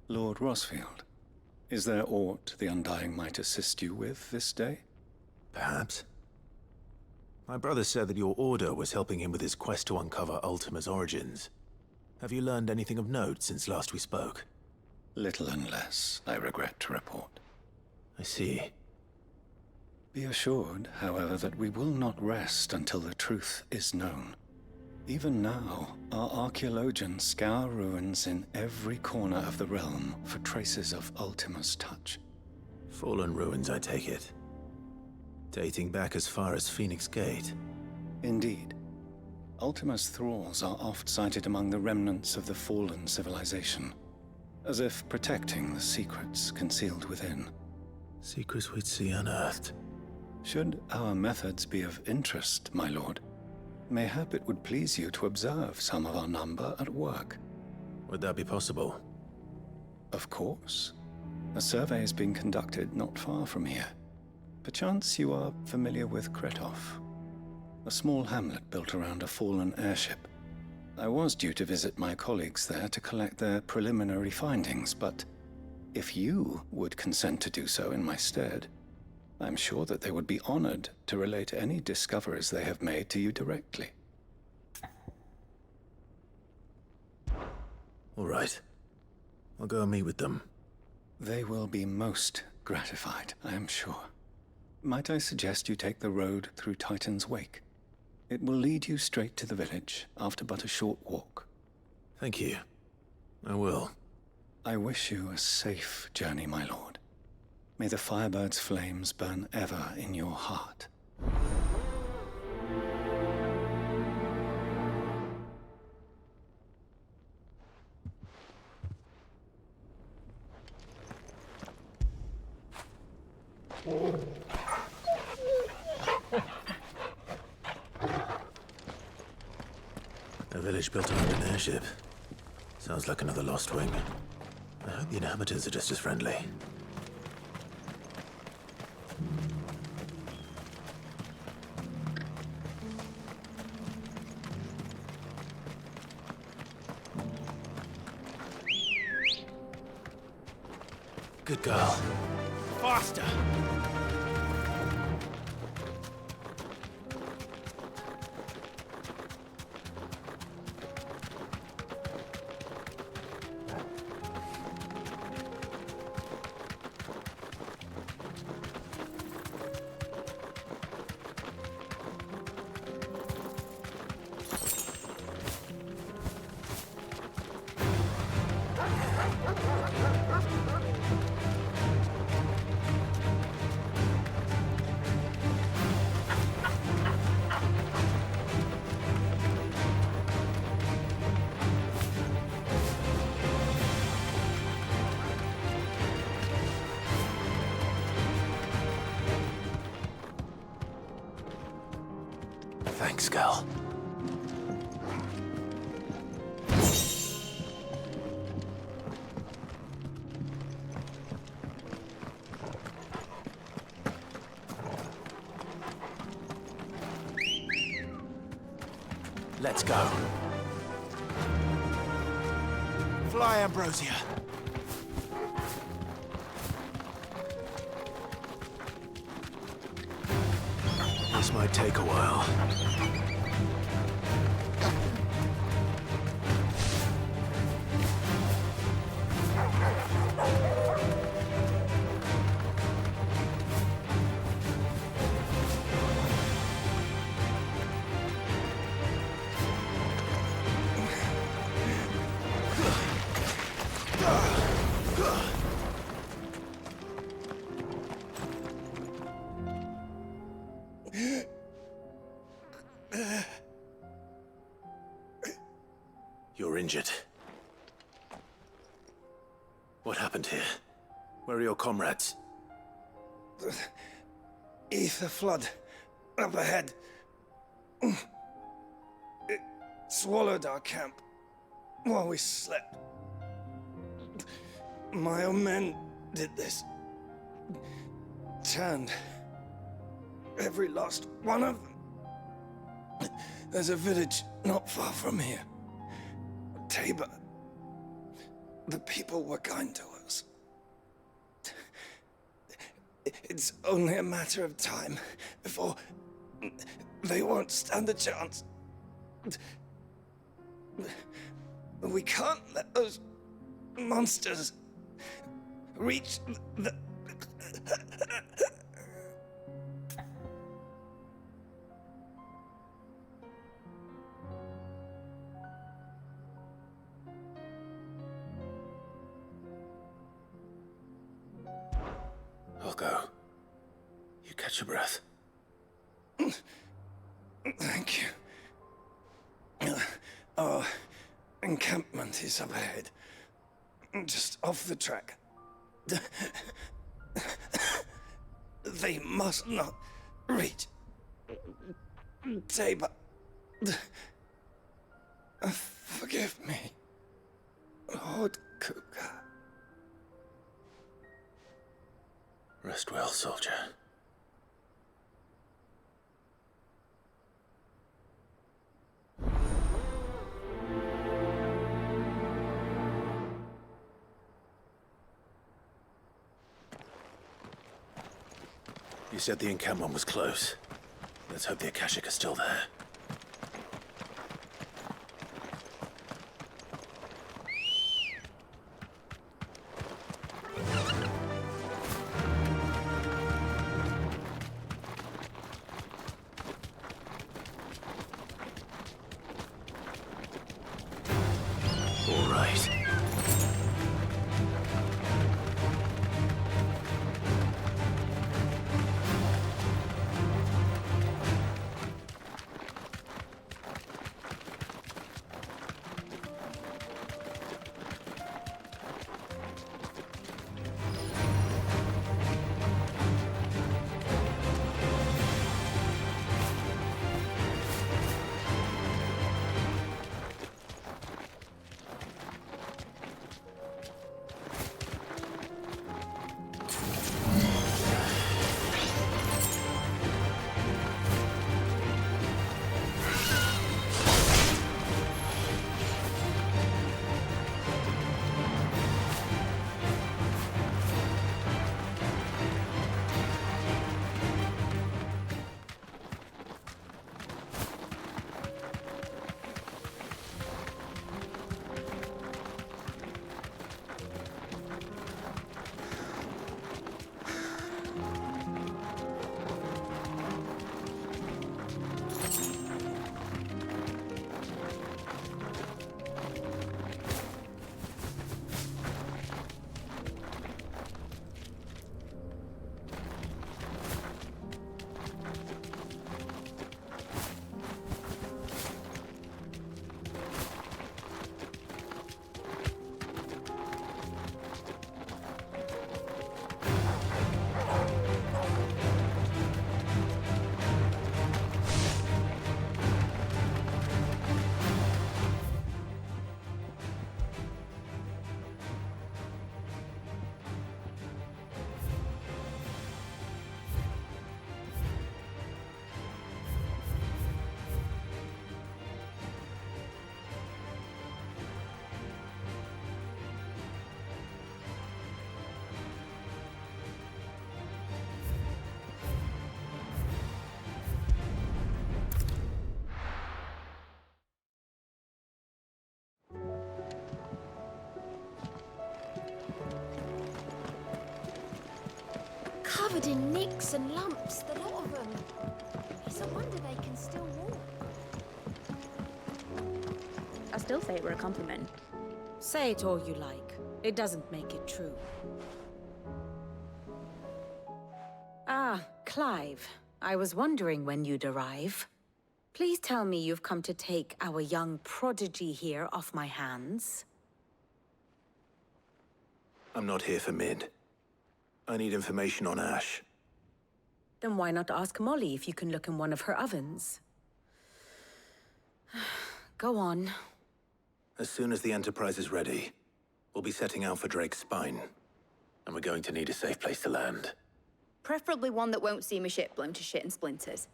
Lord Rosfield, is there aught the Undying might assist you with this day? Perhaps. My brother said that your order was helping him with his quest to uncover Ultima's origins. Have you learned anything of note since last we spoke? Little unless, I regret to report. I see. Be assured, however, that we will not rest until the truth is known. Even now, our archaeologians scour ruins in every corner of the realm for traces of Ultima's touch. Fallen ruins, I take it. Dating back as far as Phoenix Gate. Indeed. Ultima's thralls are oft sighted among the remnants of the fallen civilization, as if protecting the secrets concealed within. Secrets we'd see unearthed. Should our methods be of interest, my lord, mayhap it would please you to observe some of our number at work. Would that be possible? Of course. A survey is being conducted not far from here. Perchance you are familiar with Kretov, a small hamlet built around a fallen airship. I was due to visit my colleagues there to collect their preliminary findings, but if you would consent to do so in my stead, I'm sure that they would be honored to relate any discoveries they have made to you directly. All right. I'll go and meet with them. They will be most gratified, I am sure. Might I suggest you take the road through Titan's Wake? It will lead you straight to the village after but a short walk. Thank you. I will. I wish you a safe journey, my lord. May the Firebird's flames burn ever in your heart. A village built around an airship. Sounds like another lost wing. I hope the inhabitants are just as friendly. Good girl. Faster! Thanks, girl. Let's go. Fly, Ambrosia. This might take a while. You're injured. What happened here? Where are your comrades? The ether flood up ahead. It swallowed our camp while we slept. My own men did this. Turned every last one of them. There's a village not far from here. Tabor. The people were kind to us. It's only a matter of time before they won't stand a chance. We can't let those monsters reach the... I'll go. You catch your breath. Thank you. Our encampment is up ahead. Just off the track. They must not reach Tabor. Forgive me, Lord Kuka. Rest well, soldier. You said the encampment was close. Let's hope the Akashic are still there. All right. Covered in nicks and lumps, the lot of them. It's a wonder they can still walk. I still say it were a compliment. Say it all you like. It doesn't make it true. Ah, Clive. I was wondering when you'd arrive. Please tell me you've come to take our young prodigy here off my hands. I'm not here for Mid. I need information on Ash. Then why not ask Molly if you can look in one of her ovens? Go on. As soon as the Enterprise is ready, we'll be setting out for Drake's Spine. And we're going to need a safe place to land. Preferably one that won't see my ship blown to shit and splinters.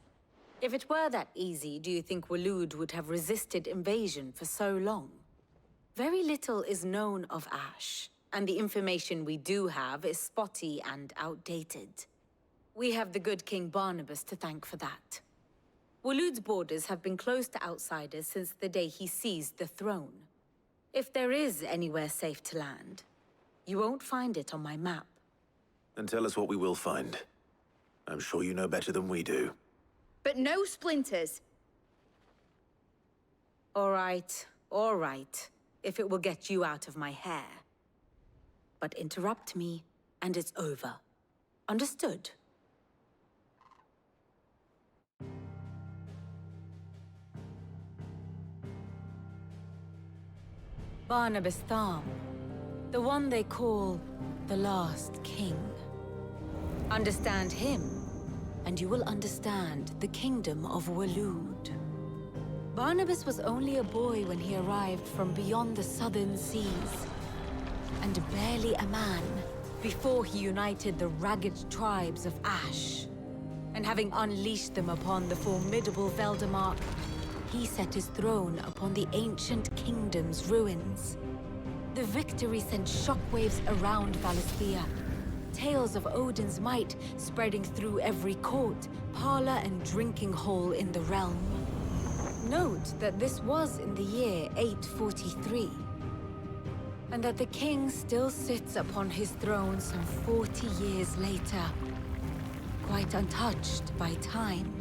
If it were that easy, do you think Waloed would have resisted invasion for so long? Very little is known of Ash, and the information we do have is spotty and outdated. We have the good King Barnabas to thank for that. Waloed's borders have been closed to outsiders since the day he seized the throne. If there is anywhere safe to land, you won't find it on my map. Then tell us what we will find. I'm sure you know better than we do. But no splinters. All right. If it will get you out of my hair. But interrupt me, and it's over. Understood? Barnabas Tharm. The one they call the Last King. Understand him, and you will understand the kingdom of Waloed. Barnabas was only a boy when he arrived from beyond the southern seas, and barely a man before he united the ragged tribes of Ash. And having unleashed them upon the formidable Veldamark, he set his throne upon the ancient kingdom's ruins. The victory sent shockwaves around Valisthea. Tales of Odin's might spreading through every court, parlor, and drinking hole in the realm. Note that this was in the year 843, and that the king still sits upon his throne some 40 years later, quite untouched by time.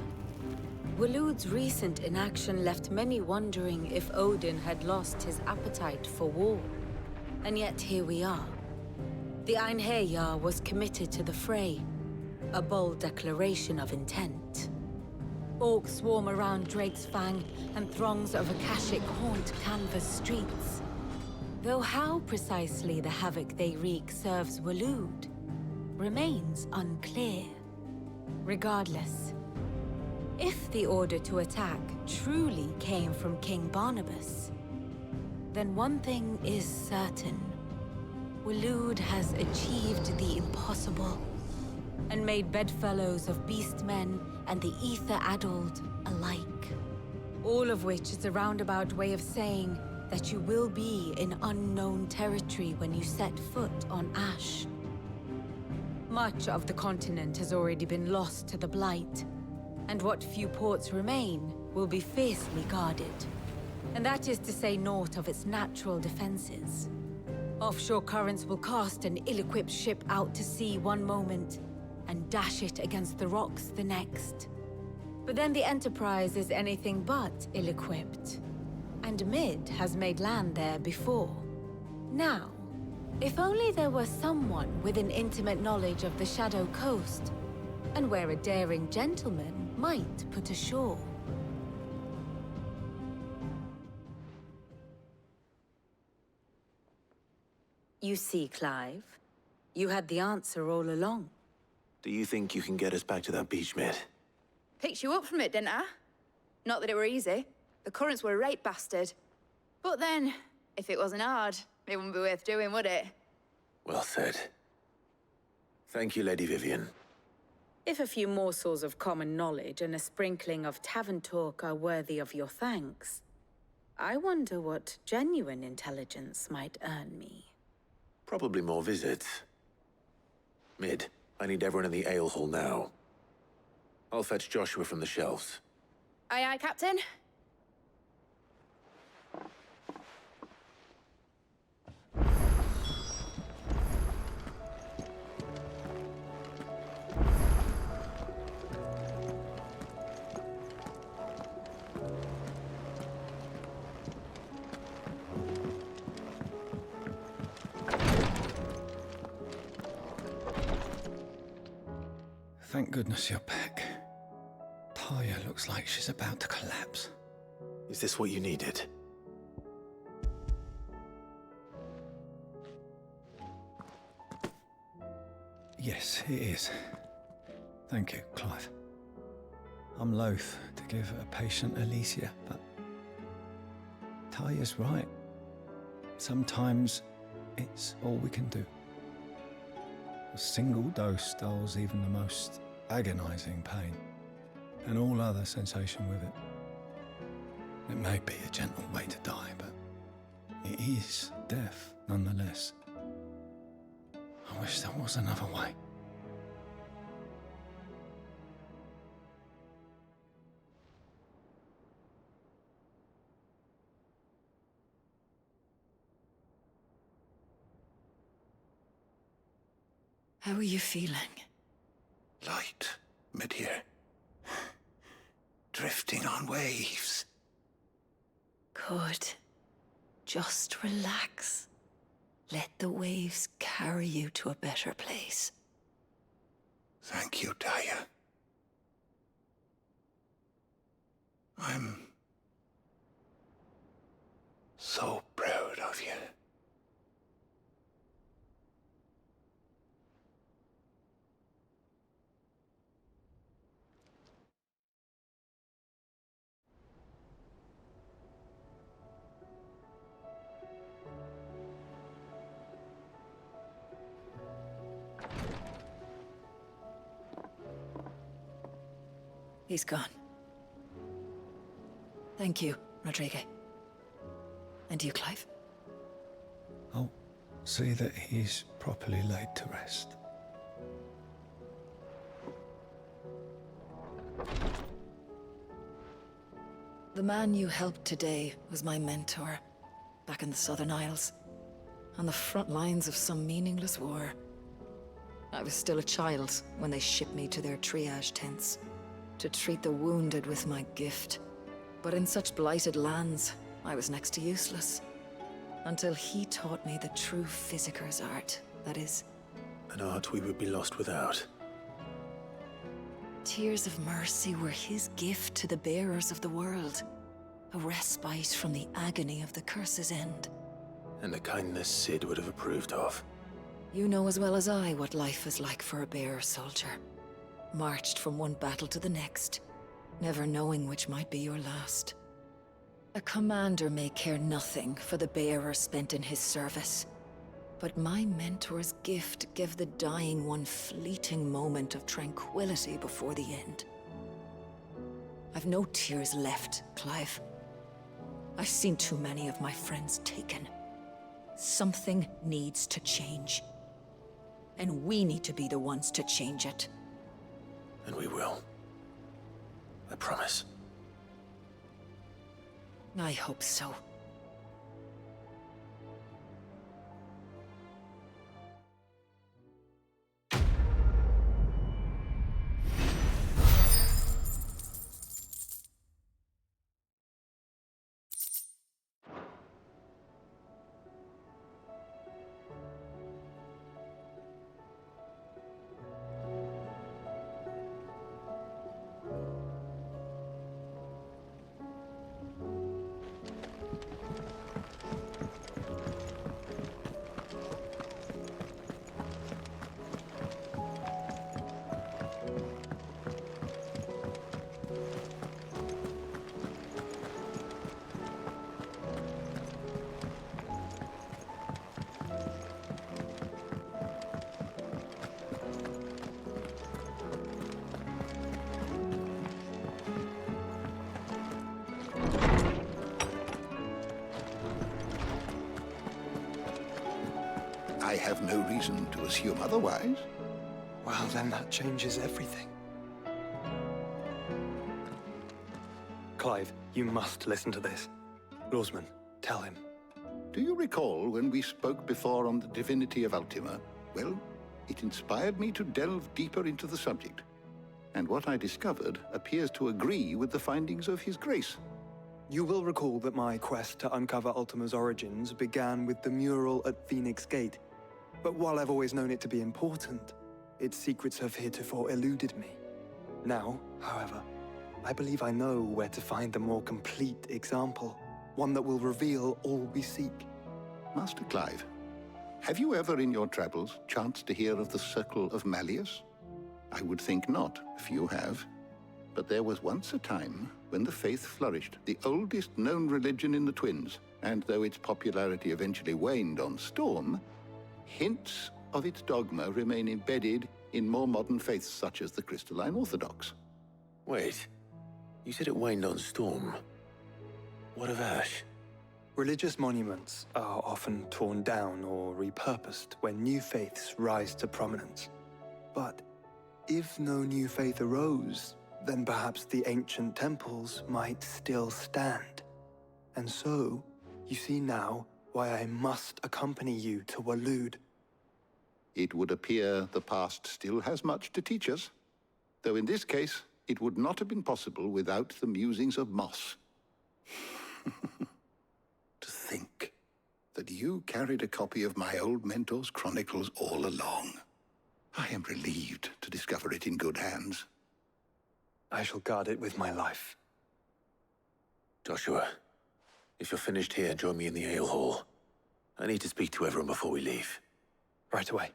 Waloed's recent inaction left many wondering if Odin had lost his appetite for war. And yet here we are. The Einherjar was committed to the fray, a bold declaration of intent. Orcs swarm around Drake's Fang, and throngs of Akashic haunt Canvas streets. Though how precisely the havoc they wreak serves Waloed remains unclear. Regardless, if the order to attack truly came from King Barnabas, then one thing is certain. Waloed has achieved the impossible, and made bedfellows of beastmen and the ether-addled alike. All of which is a roundabout way of saying that you will be in unknown territory when you set foot on Ash. Much of the continent has already been lost to the Blight, and what few ports remain will be fiercely guarded. And that is to say naught of its natural defenses. Offshore currents will cast an ill-equipped ship out to sea one moment, and dash it against the rocks the next. But then the Enterprise is anything but ill-equipped, and Mid has made land there before. Now, if only there were someone with an intimate knowledge of the Shadow Coast, and where a daring gentleman might put ashore. You see, Clive, you had the answer all along. Do you think you can get us back to that beach, Mid? Picked you up from it, didn't I? Not that it were easy. The currents were a right bastard. But then, if it wasn't hard, it wouldn't be worth doing, would it? Well said. Thank you, Lady Vivian. If a few morsels of common knowledge and a sprinkling of tavern talk are worthy of your thanks, I wonder what genuine intelligence might earn me. Probably more visits. Mid, I need everyone in the ale hall now. I'll fetch Joshua from the shelves. Aye, aye, Captain. Thank goodness you're back. Talia looks like she's about to collapse. Is this what you needed? Yes, it is. Thank you, Clive. I'm loath to give a patient Alicia, but Talia's right. Sometimes it's all we can do. A single dose dulls even the most agonizing pain, and all other sensation with it. It may be a gentle way to die, but it is death nonetheless. I wish there was another way. How are you feeling? Light, mid-here. Drifting on waves. Good. Just relax. Let the waves carry you to a better place. Thank you, Talia. I'm so proud of you. He's gone. Thank you, Rodrigo. And you, Clive? I'll see that he's properly laid to rest. The man you helped today was my mentor, back in the Southern Isles, on the front lines of some meaningless war. I was still a child when they shipped me to their triage tents, to treat the wounded with my gift. But in such blighted lands, I was next to useless. Until he taught me the true physicker's art, that is. An art we would be lost without. Tears of mercy were his gift to the bearers of the world. A respite from the agony of the curse's end. And a kindness Sid would have approved of. You know as well as I what life is like for a bearer soldier. Marched from one battle to the next, never knowing which might be your last. A commander may care nothing for the bearer spent in his service, but my mentor's gift gave the dying one fleeting moment of tranquility before the end. I've no tears left, Clive. I've seen too many of my friends taken. Something needs to change. And we need to be the ones to change it. And we will. I promise. I hope so. I have no reason to assume otherwise. Well, then that changes everything. Clive, you must listen to this. Lawsman, tell him. Do you recall when we spoke before on the divinity of Ultima? Well, it inspired me to delve deeper into the subject. And what I discovered appears to agree with the findings of His Grace. You will recall that my quest to uncover Ultima's origins began with the mural at Phoenix Gate. But while I've always known it to be important, its secrets have heretofore eluded me. Now, however, I believe I know where to find the more complete example. One that will reveal all we seek. Master Clive, have you ever in your travels chanced to hear of the Circle of Malleus? I would think not, if you have. But there was once a time when the faith flourished, the oldest known religion in the Twins, and though its popularity eventually waned on Storm, hints of its dogma remain embedded in more modern faiths such as the Crystalline Orthodox. Wait, you said it waned on Storm. What of Ash? Religious monuments are often torn down or repurposed when new faiths rise to prominence. But if no new faith arose, then perhaps the ancient temples might still stand. And so, you see now why I must accompany you to Waloed. It would appear the past still has much to teach us, though in this case, it would not have been possible without the musings of Moss. To think that you carried a copy of my old mentor's chronicles all along. I am relieved to discover it in good hands. I shall guard it with my life. Joshua, if you're finished here, join me in the ale hall. I need to speak to everyone before we leave. Right away.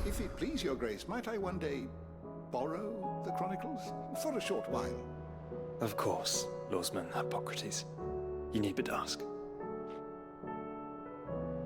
If it please your grace, might I one day borrow the chronicles? For a short while. Of course, Lawsman Hippocrates. You need but ask.